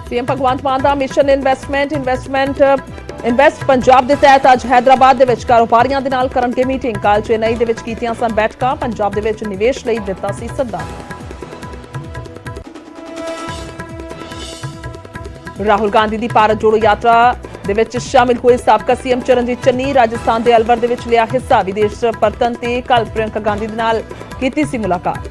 CM भगवंत मान का mission invest Punjab के तहत अज हैदराबाद के कारोबारियों के नाल करनगे मीटिंग। कल चेन्नई के कीतियां सन बैठकां, पंजाब के निवेश लई दिता सी सद्दा। राहुल गांधी की भारत जोड़ो यात्रा दे विच शामिल हुए साबका सीएम चरणजीत चन्नी राजस्थान के अलवर दे विच लिया हिस्सा। विदेश परतन ते कल प्रियंका गांधी दे नाल कीती सी मुलाकात।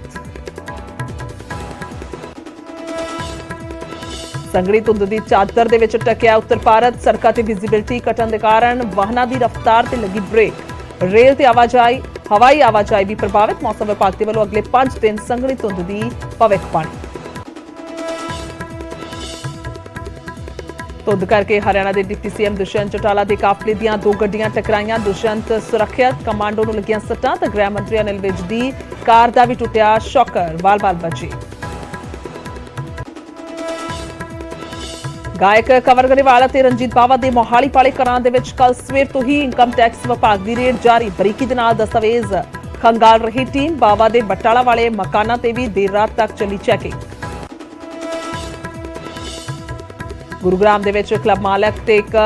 संघनी धुंध की चादर दे विच टकिया उत्तर भारत, सड़कों ते विजिबिलिटी घटण के कारण वाहनों की रफ्तार ते लगी ब्रेक। रेल ते आवाजाही हवाई आवाजाही भी प्रभावित। मौसम विभाग के वालों अगले 5 दिन संघनी धुंध की भविष्यवाणी। धुंध करके हरियाणा के डिप्टी सीएम दुष्यंत चौटाला के काफले दीआं 2 गड्डियां टकराईआं। दुष्यंत सुरक्षित, कमांडो नूं लगियां सट्टां ते गृह मंत्री अनिल विज दी कार दा भी टुटिया शॉकर, बाल-बाल बचे। गायक कंवर गरेवाल ते रंजीत बावा के मोहाली वाले घरां दे विच कल सवेर तो ही इनकम टैक्स विभाग की रेड जारी। बरीकी दे नाल दस्तावेज खंगाल रही टीम। बावा के बटाला वाले मकानां ते भी देर रात तक चली चैकिंग। गुरुग्राम दे विच क्लब मालक ते एक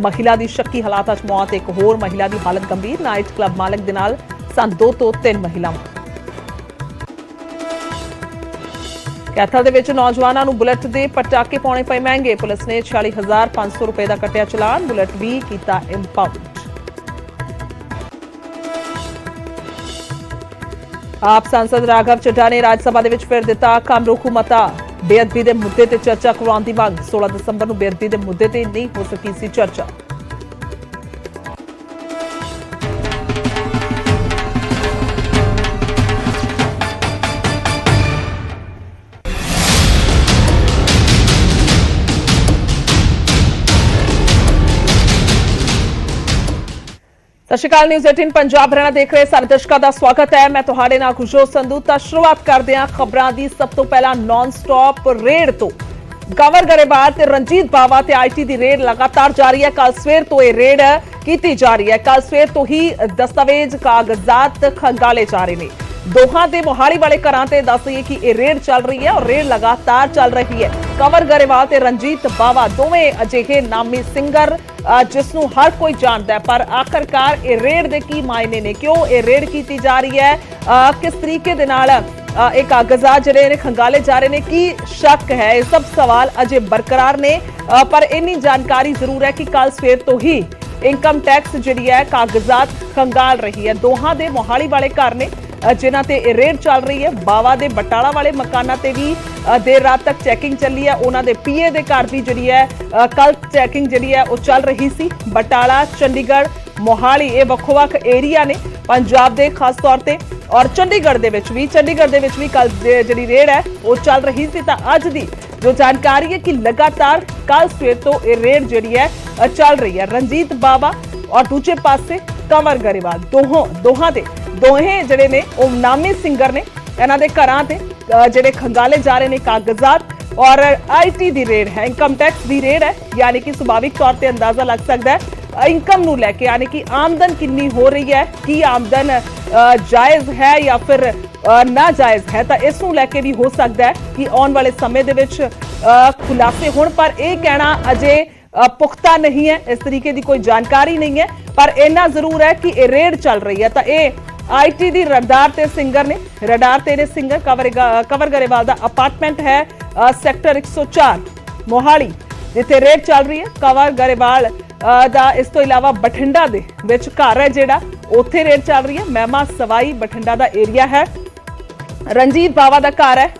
महिला की शक्की हालात च मौत, एक होर महिला की हालत गंभीर। नाइट क्लब मालक दे नाल सन 2 तो 3 महिलावां। कैथल दे विच नौजवानों नूं बुलेट दे पटाके पाउणे पए महंगे। पुलिस ने 46,500 रुपए का कटिया चलान, बुलेट भी कीता इंपाउंड। आप सांसद राघव चड्ढा ने राज्यसभा दे विच फिर दिता कम रोकू मता। बेअदबी के मुद्दे ते चर्चा करवाउण दी मंग। 16 दिसंबर नूं बेअदबी के मुद्दे ते नहीं हो सकी सी चर्चा। सत श्री अकाल। न्यूज़ 18 पंजाब हरियाणा देख रहे सारे दर्शकों का स्वागत है। मैं तुहाडे नाल खुशजोत संधू। तो शुरुआत करते हैं खबरों की। सब तो पहला नॉन स्टॉप रेड तो कंवर गरेवाल ते रंजीत बावा ते आईटी की रेड लगातार जारी है। कल सवेर तो यह रेड की जा रही है। कल सवेर तो ही दस्तावेज कागजात खंगाले जा रहे हैं। दोहां दे मोहाली वाले घरां ते दस दईए कि यह रेड चल रही है और रेड लगातार चल रही है। कंवर गरेवाल ते रंजीत बावा दोवें अजिहे नामी सिंगर जिसनों हर कोई जानता है, पर आखिरकार ये रेड के की मायने ने, क्यों ये रेड की जा रही है, किस तरीके दे नाल एक कागजात जिहड़े ने खंगाले जा रहे हैं, की शक है, ये सब सवाल अजे बरकरार ने। पर इन्नी जानकारी जरूर है कि कल सवेर तो ही इनकम टैक्स जिहड़ी है कागजात खंगाल रही है। दोहां दे मोहाली वाले घर ने जिन्हां ते रेड चल रही है। बावा दे बटाला वाले मकानां ते भी देर रात तक चैकिंग चली है। उन्हां दे पीए दे घर भी जिहड़ी है कल चैकिंग जिहड़ी है वो चल रही सी। बटाला, चंडीगढ़, मोहाली ये वक्-वक् एरिया ने पंजाब दे खास तौर ते, और चंडीगढ़ दे विच भी कल जिहड़ी रेड है वो चल रही सी। तां अज दी जो जानकारी है कि लगातार कल सवेर तो ये रेड जिहड़ी है चल रही है। रंजीत बावा और दूजे पासे कंवर गरेवाल दोहें जिहड़े ने वो नामी सिंगर ने। इन्हां दे घरां ते जिहड़े खंगाले जा रहे ने कागजात, और आईटी दी रेड है, इनकम टैक्स दी रेड है। यानी कि सुभाविक तौर पर अंदाजा लग सकता है इनकम नूं लैके, यानी कि आमदन कितनी हो रही है, कि आमदन जायज़ है या फिर नाजायज़ है। तो इस नूं लैके भी हो सकता है कि आने वाले समय दे विच खुलासे होण, पर यह कहना अजे पुख्ता नहीं है, इस तरीके की कोई जानकारी नहीं है। पर इन्ना जरूर है कि ये रेड चल रही है। तो यह आईटी दी रडार ते सिंगर ने, रडार ते सिंगर कंवर गरेवाल दा अपार्टमेंट है सैक्टर 104 मोहाली, जिथे रेड चल रही है। कंवर गरेवाल दा इस तो इलावा बठिंडा दे विच घर है जिहड़ा, उत्थे रेड चल रही है। महमा सवाई बठिंडा दा एरिया है। रंजीत बावा दा घर है,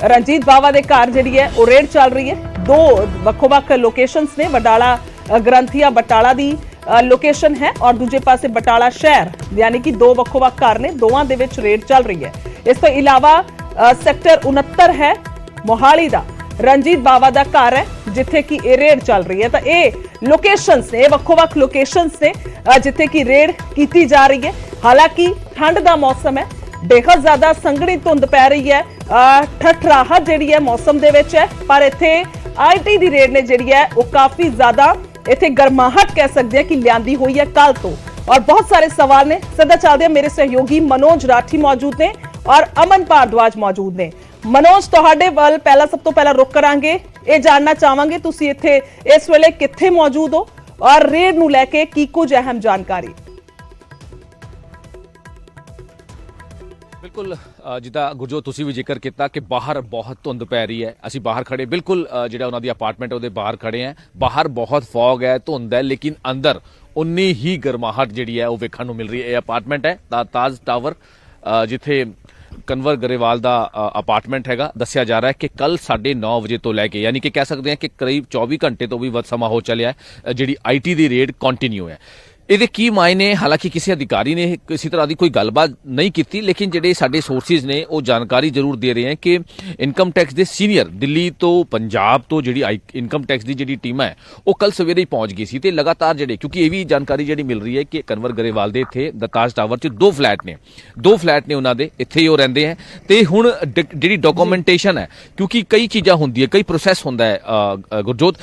रंजीत बावा दे घर जिहड़ी है वो रेड चल रही है। 2 वक्-वक् लोकेशंस ने, बडाला ग्रंथिया बटाला दी लोकेशन है और दूजे पासे बटाला शहर, यानी कि 2 वक्-वक् घर ने, दोवां दे विच रेड चल रही है। इस तो इलावा सैक्टर 69 है मोहाली दा, रंजीत बावा दा घर है जिथे की रेड चल रही है। तो ये लोकेशंस ने, वक्-वक् लोकेशंस ने जिथे की रेड की जा रही है। हालांकि ठंड का मौसम है, बेहद ज्यादा संघनी धुंध पै रही है, ठठराहट जिहड़ी है मौसम दे विच है, पर इत्थे आईटी दी रेड ने जिहड़ी है वो काफी ज्यादा इत्थे गर्माहट कह सकते हैं कि लियांदी हुई है कल तो। और बहुत सारे सवाल ने, सीधा चलते हैं, मेरे सहयोगी मनोज राठी मौजूद ने और अमन भारद्वाज मौजूद ने। ਮਨੋਜ ਤੁਹਾਡੇ ਵੱਲ ਪਹਿਲਾਂ ਸਭ ਤੋਂ ਪਹਿਲਾਂ ਰੁਕ ਕਰਾਂਗੇ, ਇਹ ਜਾਣਨਾ ਚਾਹਾਂਗੇ ਤੁਸੀਂ ਇੱਥੇ ਇਸ ਵੇਲੇ ਕਿੱਥੇ ਮੌਜੂਦ ਹੋ ਔਰ ਰੇਡ ਨੂੰ ਲੈ ਕੇ ਕੀ ਕੁਝ ਅਹਿਮ ਜਾਣਕਾਰੀ। बिल्कुल जिदा गुरजोत तुसी भी जिक्र किया कि बाहर बहुत धुंध पै रही है, असी बाहर खड़े बिल्कुल जिहड़ा उन्हां दी अपार्टमेंट है बाहर खड़े हैं। बाहर बहुत फॉग है, धुंध है, लेकिन अंदर उन्नी ही गर्माहट जिहड़ी है वो वेखण नूं मिल रही है। यह अपार्टमेंट है ताज टावर जिथे कन्वर गरेवाल का अपार्टमेंट हैगा। दस्सिया जा रहा है कि कल 9:30 बजे तो लैके यानी कि कह सकते हैं कि करीब 24 घंटे तो भी वध समा हो चलिया है जिहड़ी IT दी रेड कंटिन्यू है। ਇਹਦੇ ਕੀ ਮਾਇਨੇ, ਹਾਲਾਂਕਿ ਕਿਸੇ ਅਧਿਕਾਰੀ ਨੇ ਕਿਸੇ ਤਰ੍ਹਾਂ ਦੀ ਕੋਈ ਗੱਲਬਾਤ ਨਹੀਂ ਕੀਤੀ, ਲੇਕਿਨ ਜਿਹੜੇ ਸਾਡੇ ਸੋਰਸਿਸ ਨੇ ਉਹ ਜਾਣਕਾਰੀ ਜ਼ਰੂਰ ਦੇ ਰਹੇ ਹਨ ਕਿ ਇਨਕਮ ਟੈਕਸ ਦੇ ਸੀਨੀਅਰ ਦਿੱਲੀ ਤੋਂ ਪੰਜਾਬ ਤੋਂ ਜਿਹੜੀ ਇਨਕਮ ਟੈਕਸ ਦੀ ਜਿਹੜੀ ਟੀਮ ਹੈ ਉਹ ਕੱਲ ਸਵੇਰੇ ਹੀ ਪਹੁੰਚ ਗਈ ਸੀ ਤੇ ਲਗਾਤਾਰ ਜਿਹੜੇ ਕਿਉਂਕਿ ਇਹ ਵੀ ਜਾਣਕਾਰੀ ਜਿਹੜੀ ਮਿਲ ਰਹੀ ਹੈ ਕਿ ਕਨਵਰ ਗਰੇਵਾਲ ਦੇ ਇੱਥੇ ਤਾਜ ਟਾਵਰ 'ਚ ਦੋ ਫਲੈਟ ਨੇ ਉਹਨਾਂ ਦੇ, ਇੱਥੇ ਹੀ ਉਹ ਰਹਿੰਦੇ ਹੈ ਤੇ ਹੁਣ ਜਿਹੜੀ ਡਾਕੂਮੈਂਟੇਸ਼ਨ ਹੈ ਕਿਉਂਕਿ ਕਈ ਚੀਜ਼ਾਂ ਹੁੰਦੀਆਂ, ਕਈ ਪ੍ਰੋਸੈਸ ਹੁੰਦਾ ਹੈ ਗੁਰਜੋਤ,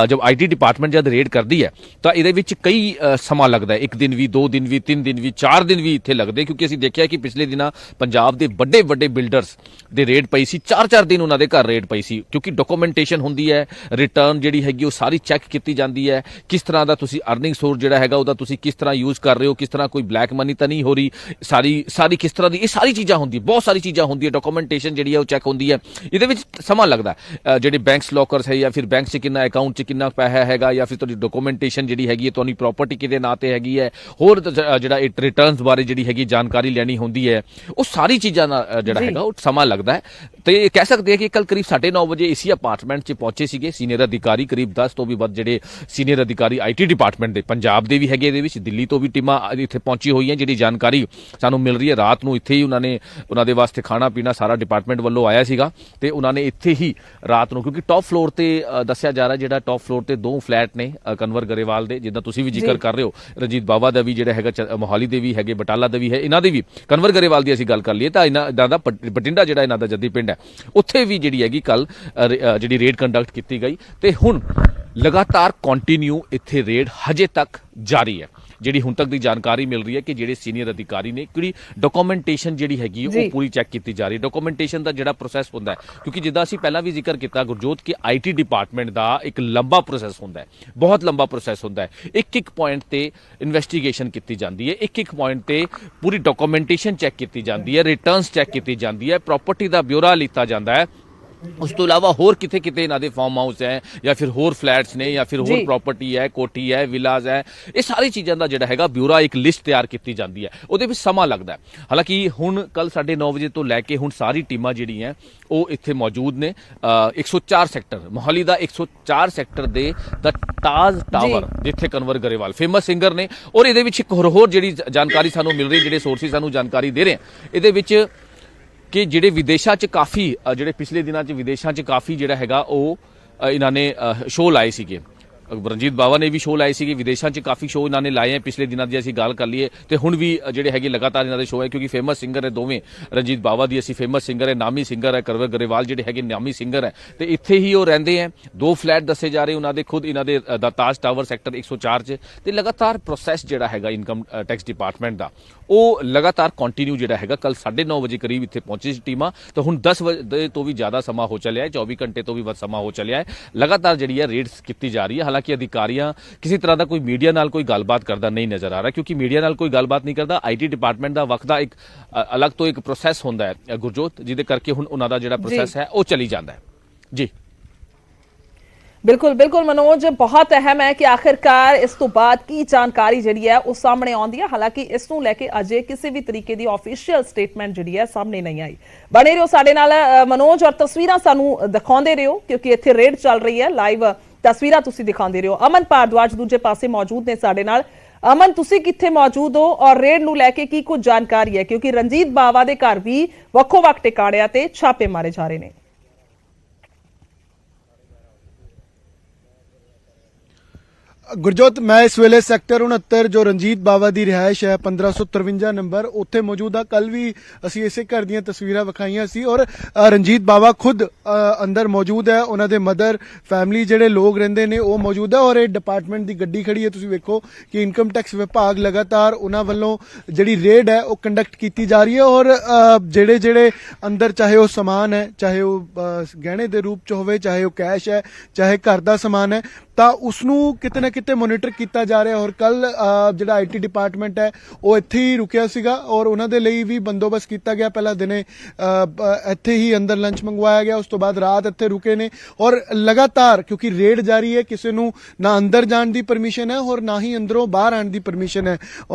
ਜਦ IT ਡਿਪਾਰਟਮੈਂਟ ਜਦ ਰੇਡ ਕਰਦੀ ਹੈ ਤਾਂ ਇਹਦੇ ਵਿੱਚ ਕਈ ਸਮਾਂ लगता है, 1 दिन भी 2 दिन भी 3 दिन भी 4 दिन भी इत्थे लगते, क्योंकि असीं देखिया कि पिछले दिनां पंजाब दे बड़े बड़े बिल्डर्स दे रेड पई सी, 4-4 दिन उन्हां दे घर रेड पई सी क्योंकि डॉक्यूमेंटेशन हुंदी है, रिटर्न जिहड़ी हैगी वो सारी चैक कीती जांदी है, किस तरह दा तुसीं अर्निंग सोर्स जिहड़ा हैगा ओहदा तुसीं किस तरह यूज़ कर रहे हो, किस तरह कोई ब्लैक मनी तो नहीं हो रही, सारी किस तरह दी ये सारी चीज़ां हुंदी, बहुत सारी चीज़ां हुंदी, डॉक्यूमेंटेशन जिहड़ी है वो चैक हुंदी है। इहदे विच समां लगदा जिहड़े बैंक्स लॉकर्स है या फिर बैंक च किन्ना अकाउंट च किन्ना पैसा हैगा या फिर तुहाडी डॉक्यूमेंटेशन जिहड़ी हैगी तुहाडी प्रॉपर्टी किहदे नां ते हैगी है, होर ਜਿਹੜਾ ਰਿਟਰਨਸ ਬਾਰੇ ਜਿਹੜੀ ਹੈਗੀ ਜਾਣਕਾਰੀ ਲੈਣੀ ਹੁੰਦੀ ਹੈ, ਉਹ ਸਾਰੀ ਚੀਜ਼ਾਂ ਦਾ ਜਿਹੜਾ ਹੈਗਾ ਉਹ ਸਮਾਂ ਲੱਗਦਾ ਹੈ। ਤੇ ਕਹਿ ਸਕਦੇ ਆ ਕਿ ਕੱਲ ਕਰੀਬ 9:30 ਵਜੇ ਇਸੀ ਅਪਾਰਟਮੈਂਟ 'ਚ ਪਹੁੰਚੇ ਸੀਗੇ ਸੀਨੀਅਰ ਅਧਿਕਾਰੀ, ਕਰੀਬ 10 ਤੋਂ ਵੀ ਵੱਧ ਜਿਹੜੇ ਸੀਨੀਅਰ ਅਧਿਕਾਰੀ IT ਡਿਪਾਰਟਮੈਂਟ ਦੇ ਪੰਜਾਬ ਦੇ ਵੀ ਹੈਗੇ, ਇਹਦੇ ਵਿੱਚ ਦਿੱਲੀ ਤੋਂ ਵੀ ਟੀਮਾਂ ਇੱਥੇ ਪਹੁੰਚੀ ਹੋਈਆਂ। ਜਿਹੜੀ ਜਾਣਕਾਰੀ ਸਾਨੂੰ ਮਿਲ ਰਹੀ ਹੈ ਰਾਤ ਨੂੰ ਇੱਥੇ ਹੀ ਉਹਨਾਂ ਦੇ ਵਾਸਤੇ ਖਾਣਾ ਪੀਣਾ ਸਾਰਾ ਡਿਪਾਰਟਮੈਂਟ ਵੱਲੋਂ ਆਇਆ ਸੀਗਾ ਤੇ ਉਹਨਾਂ ਨੇ ਇੱਥੇ ਹੀ ਰਾਤ ਨੂੰ, ਕਿਉਂਕਿ ਟੌਪ ਫਲੋਰ ਤੇ ਦੱਸਿਆ ਜਾ ਰਿਹਾ ਜਿਹੜਾ ਟੌਪ ਫਲੋਰ ਤੇ 2 ਫਲੈਟ ਨੇ ਕਨਵਰ ਗਰੇਵਾਲ ਦੇ, ਜਿੱਦਾਂ ਤੁਸੀਂ ਵੀ ਜ਼ਿਕਰ ਕਰ ਰਹੇ ਹੋ, ਰਣਜੀਤ ਬਾਵਾ ਦਾ ਵੀ ਜਿਹੜਾ ਹੈਗਾ ਮੋਹਾਲੀ ਦੇ ਵੀ ਹੈਗੇ, ਬਟਾਲਾ ਦੇ ਵੀ ਹੈ, ਇਹਨਾਂ ਦੇ ਵੀ ਕਨਵਰ ਗਰੇਵਾਲ ਦੀ ਅਸੀਂ ਗੱਲ ਕਰ ਲਈਏ ਤਾਂ ਇਹਨਾਂ ਦਾ ਬਠਿੰਡਾ ਜਿਹੜਾ ਇਹਨਾਂ ਦਾ ਜੱਦੀ ਪਿੰਡ ਹੈ ਉੱਥੇ ਵੀ ਜਿਹੜੀ ਹੈਗੀ ਕੱਲ ਜਿਹੜੀ ਰੇਡ ਕੰਡਕਟ ਕੀਤੀ ਗਈ ਤੇ ਹੁਣ ਲਗਾਤਾਰ ਕੰਟੀਨਿਊ ਇੱਥੇ ਰੇਡ ਹਜੇ ਤੱਕ ਜਾਰੀ ਹੈ। ਜਿਹੜੀ ਹੁਣ ਤੱਕ ਦੀ ਜਾਣਕਾਰੀ ਮਿਲ ਰਹੀ ਹੈ ਕਿ ਜਿਹੜੇ ਸੀਨੀਅਰ ਅਧਿਕਾਰੀ ਨੇ ਕਿਹੜੀ ਡਾਕੂਮੈਂਟੇਸ਼ਨ ਜਿਹੜੀ ਹੈਗੀ ਉਹ ਪੂਰੀ ਚੈੱਕ ਕੀਤੀ ਜਾ ਰਹੀ ਹੈ। ਡਾਕੂਮੈਂਟੇਸ਼ਨ ਦਾ ਜਿਹੜਾ ਪ੍ਰੋਸੈਸ ਹੁੰਦਾ ਹੈ, ਕਿਉਂਕਿ ਜਿੱਦਾਂ ਅਸੀਂ ਪਹਿਲਾਂ ਵੀ ਜ਼ਿਕਰ ਕੀਤਾ ਗੁਰਜੋਤ ਕਿ IT ਡਿਪਾਰਟਮੈਂਟ ਦਾ ਇੱਕ ਲੰਬਾ ਪ੍ਰੋਸੈਸ ਹੁੰਦਾ ਹੈ, ਬਹੁਤ ਲੰਬਾ ਪ੍ਰੋਸੈਸ ਹੁੰਦਾ ਹੈ। ਇੱਕ ਪੁਆਇੰਟ ਤੇ ਇਨਵੈਸਟੀਗੇਸ਼ਨ ਕੀਤੀ ਜਾਂਦੀ ਹੈ, ਇੱਕ ਪੁਆਇੰਟ ਤੇ ਪੂਰੀ ਡਾਕੂਮੈਂਟੇਸ਼ਨ ਚੈੱਕ ਕੀਤੀ ਜਾਂਦੀ ਹੈ, ਰਿਟਰਨਸ ਚੈੱਕ ਕੀਤੀ ਜਾਂਦੀ ਹੈ, ਪ੍ਰੋਪਰਟੀ ਦਾ ਬਿਊਰਾ ਲਿੱਤਾ ਜਾਂਦਾ ਹੈ। ਉਸ ਤੋਂ ਇਲਾਵਾ ਹੋਰ ਕਿਤੇ ਇਹਨਾਂ ਦੇ ਫਾਰਮ ਹਾਊਸ ਹੈ ਜਾਂ ਫਿਰ ਹੋਰ ਫਲੈਟਸ ਨੇ ਜਾਂ ਫਿਰ ਹੋਰ ਪ੍ਰੋਪਰਟੀ ਹੈ, ਕੋਠੀ ਹੈ, ਵਿਲਾਜ਼ ਹੈ, ਇਹ ਸਾਰੀ ਚੀਜ਼ਾਂ ਦਾ ਜਿਹੜਾ ਹੈਗਾ ਬਿਊਰਾ ਇੱਕ ਲਿਸਟ ਤਿਆਰ ਕੀਤੀ ਜਾਂਦੀ ਹੈ, ਉਹਦੇ ਵਿੱਚ ਸਮਾਂ ਲੱਗਦਾ ਹੈ। ਹਾਲਾਂਕਿ ਹੁਣ ਕੱਲ 9:30 ਵਜੇ ਤੋਂ ਲੈ ਕੇ ਹੁਣ ਸਾਰੀ ਟੀਮਾਂ ਜਿਹੜੀਆਂ ਉਹ ਇੱਥੇ ਮੌਜੂਦ ਨੇ 104 ਸੈਕਟਰ ਮੋਹਾਲੀ ਦਾ 104 ਸੈਕਟਰ ਦੇ ਦਾ ਤਾਜ ਟਾਵਰ ਜਿੱਥੇ ਕਨਵਰ ਗਰੇਵਾਲ ਫੇਮਸ ਸਿੰਗਰ ਨੇ। ਔਰ ਇਹਦੇ ਵਿੱਚ ਇੱਕ ਹੋਰ ਜਿਹੜੀ ਜਾਣਕਾਰੀ ਸਾਨੂੰ ਮਿਲ ਰਹੀ, ਜਿਹੜੇ ਸੋਰਸਿਸ ਸਾਨੂੰ ਜਾਣਕਾਰੀ ਦੇ ਰਹੇ ਇਹਦੇ ਵਿੱਚ ਕਿ ਜਿਹੜੇ ਵਿਦੇਸ਼ਾਂ 'ਚ ਕਾਫੀ ਜਿਹੜੇ ਪਿਛਲੇ ਦਿਨਾਂ 'ਚ ਵਿਦੇਸ਼ਾਂ 'ਚ ਕਾਫੀ ਜਿਹੜਾ ਹੈਗਾ ਉਹ ਇਹਨਾਂ ਨੇ ਸ਼ੋਅ ਲਾਏ ਸੀਗੇ। ਰਣਜੀਤ ਬਾਵਾ ਨੇ ਵੀ ਸ਼ੋਅ ਲਾਏ ਸੀਗੇ, ਵਿਦੇਸ਼ਾਂ 'ਚ ਕਾਫੀ ਸ਼ੋਅ ਇਹਨਾਂ ਨੇ ਲਾਏ ਹੈ ਪਿਛਲੇ ਦਿਨਾਂ ਦੀ ਅਸੀਂ ਗੱਲ ਕਰ ਲਈਏ ਤੇ ਹੁਣ ਵੀ ਜਿਹੜੇ ਹੈਗੇ ਲਗਾਤਾਰ ਇਹਨਾਂ ਦੇ ਸ਼ੋਅ ਹੈ, ਕਿਉਂਕਿ ਫੇਮਸ ਸਿੰਗਰ ਹੈ ਦੋਵੇਂ। ਰਣਜੀਤ ਬਾਵਾ ਦੀ ਅਸੀਂ ਫੇਮਸ ਸਿੰਗਰ ਹੈ, ਨਾਮੀ ਸਿੰਗਰ ਹੈ, ਕਨਵਰ ਗਰੇਵਾਲ ਜਿਹੜੇ ਹੈਗੇ ਨਾਮੀ ਸਿੰਗਰ ਹੈ ਤੇ ਇੱਥੇ ਹੀ ਉਹ ਰਹਿੰਦੇ ਹੈ। 2 ਫਲੈਟ ਦੱਸੇ ਜਾ ਰਹੇ ਉਹਨਾਂ ਦੇ, ਖੁਦ ਇਹਨਾਂ ਦੇ ਦਾ ਤਾਜ ਟਾਵਰ ਸੈਕਟਰ 104 'ਚ ਤੇ ਲਗਾਤਾਰ ਪ੍ਰੋਸੈਸ ਜਿਹੜਾ ਹੈਗਾ ਇਨਕਮ ਟੈਕਸ ਡਿਪਾਰਟਮੈਂਟ ਦਾ ਉਹ ਲਗਾਤਾਰ ਕੰਟੀਨਿਊ ਜਿਹੜਾ ਹੈਗਾ। ਕੱਲ 9:30 ਵਜੇ ਕਰੀਬ ਇੱਥੇ ਪਹੁੰਚੀ ਸੀ ਟੀਮਾਂ ਤਾਂ ਹੁਣ 10 ਵਜੇ ਤੋਂ ਵੀ ਜ਼ਿਆਦਾ ਸਮਾਂ ਹੋ ਚੱਲਿਆ ਹੈ, 24 ਘੰਟੇ ਤੋਂ ਵੀ ਵੱਧ ਸਮਾਂ ਹੋ ਚੱਲਿਆ ਹੈ। ਲਗਾਤਾਰ ਜਿਹੜੀ ਹੈ ਰੇਡਸ ਕੀਤੀ ਜਾ ਰਹੀ ਹੈ। ਹਾਲਾਂਕਿ ਅਧਿਕਾਰੀਆਂ ਕਿਸੇ ਤਰ੍ਹਾਂ ਦਾ ਕੋਈ ਮੀਡੀਆ ਨਾਲ ਕੋਈ ਗੱਲਬਾਤ ਕਰਦਾ ਨਹੀਂ ਨਜ਼ਰ ਆ ਰਿਹਾ, ਕਿਉਂਕਿ ਮੀਡੀਆ ਨਾਲ ਕੋਈ ਗੱਲਬਾਤ ਨਹੀਂ ਕਰਦਾ। IT ਡਿਪਾਰਟਮੈਂਟ ਦਾ ਵਕਤ ਦਾ ਇੱਕ ਅਲੱਗ ਤੋਂ ਇੱਕ ਪ੍ਰੋਸੈਸ ਹੁੰਦਾ ਹੈ ਗੁਰਜੋਤ, ਜਿਹਦੇ ਕਰਕੇ ਹੁਣ ਉਹਨਾਂ ਦਾ ਜਿਹੜਾ ਪ੍ਰੋਸੈਸ ਹੈ ਉਹ ਚੱਲੀ ਜਾਂਦਾ ਹੈ। ਜੀ बिल्कुल बिल्कुल मनोज, बहुत अहम है कि आखिरकार इस तो बाद की जानकारी जी है वो सामने आती है। हालांकि इस नूं लैके अजे किसी भी तरीके की ऑफिशियल स्टेटमेंट जी है सामने नहीं आई। बने रहो साडे नाल मनोज और तस्वीरां सानू दिखाते रहो, क्योंकि इत्थे रेड चल रही है, लाइव तस्वीरां तुसीं दिखाते रहो। अमन भारद्वाज दूजे पासे मौजूद ने साडे नाल। अमन, तुसीं कित्थे मौजूद हो और रेड नूं लैके की कुछ जानकारी है, क्योंकि रणजीत बावा दे घर भी वक्खो-वक्ख टिकाणियां ते छापे मारे जा रहे हैं। ਗੁਰਜੋਤ ਮੈਂ ਇਸ ਵੇਲੇ ਸੈਕਟਰ 69 ਜੋ ਰਣਜੀਤ ਬਾਵਾ ਦੀ ਰਿਹਾਇਸ਼ ਹੈ 1553 ਨੰਬਰ ਉੱਥੇ ਮੌਜੂਦ ਆ। ਕੱਲ ਵੀ ਅਸੀਂ ਇਸੇ ਘਰ ਦੀਆਂ ਤਸਵੀਰਾਂ ਵਿਖਾਈਆਂ ਸੀ ਔਰ ਰਣਜੀਤ ਬਾਵਾ ਖੁਦ ਅੰਦਰ ਮੌਜੂਦ ਹੈ। ਉਹਨਾਂ ਦੇ ਮਦਰ ਫੈਮਿਲੀ ਜਿਹੜੇ ਲੋਕ ਰਹਿੰਦੇ ਨੇ ਉਹ ਮੌਜੂਦ ਹੈ ਔਰ ਇਹ ਡਿਪਾਰਟਮੈਂਟ ਦੀ ਗੱਡੀ ਖੜੀ ਹੈ। ਤੁਸੀਂ ਵੇਖੋ ਕਿ ਇਨਕਮ ਟੈਕਸ ਵਿਭਾਗ ਲਗਾਤਾਰ ਉਹਨਾਂ ਵੱਲੋਂ ਜਿਹੜੀ ਰੇਡ ਹੈ ਉਹ ਕੰਡਕਟ ਕੀਤੀ ਜਾ ਰਹੀ ਹੈ ਔਰ ਜਿਹੜੇ ਅੰਦਰ ਚਾਹੇ ਉਹ ਸਮਾਨ ਹੈ, ਚਾਹੇ ਉਹ ਗਹਿਣੇ ਦੇ ਰੂਪ ਚ ਹੋਵੇ, ਚਾਹੇ ਉਹ ਕੈਸ਼ ਹੈ, ਚਾਹੇ ਘਰ ਦਾ ਸਮਾਨ ਹੈ, ਤਾਂ ਉਸ ਨੂੰ ਕਿਤੇ ਨਾ ਕਿਤੇ ਮੋਨੀਟਰ ਕੀਤਾ ਜਾ ਰਿਹਾ। ਔਰ ਕੱਲ ਜਿਹੜਾ ਆਈਟੀ ਡਿਪਾਰਟਮੈਂਟ ਹੈ ਉਹ ਇੱਥੇ ਹੀ ਰੁਕਿਆ ਸੀਗਾ ਔਰ ਉਹਨਾਂ ਦੇ ਲਈ ਵੀ ਬੰਦੋਬਸਤ ਕੀਤਾ ਗਿਆ। ਪਹਿਲਾਂ ਦਿਨੇ ਇੱਥੇ ਹੀ ਅੰਦਰ ਲੰਚ ਮੰਗਵਾਇਆ ਗਿਆ, ਉਸ ਤੋਂ ਬਾਅਦ ਰਾਤ ਇੱਥੇ ਰੁਕੇ ਨੇ ਔਰ ਲਗਾਤਾਰ ਕਿਉਂਕਿ ਰੇਡ ਜਾਰੀ ਹੈ, ਕਿਸੇ ਨੂੰ ਨਾ ਅੰਦਰ ਜਾਣ ਦੀ ਪਰਮਿਸ਼ਨ ਹੈ ਔਰ ਨਾ ਹੀ ਅੰਦਰੋਂ ਬਾਹਰ ਆਉਣ ਦੀ ਪਰਮਿਸ਼ਨ ਹੈ।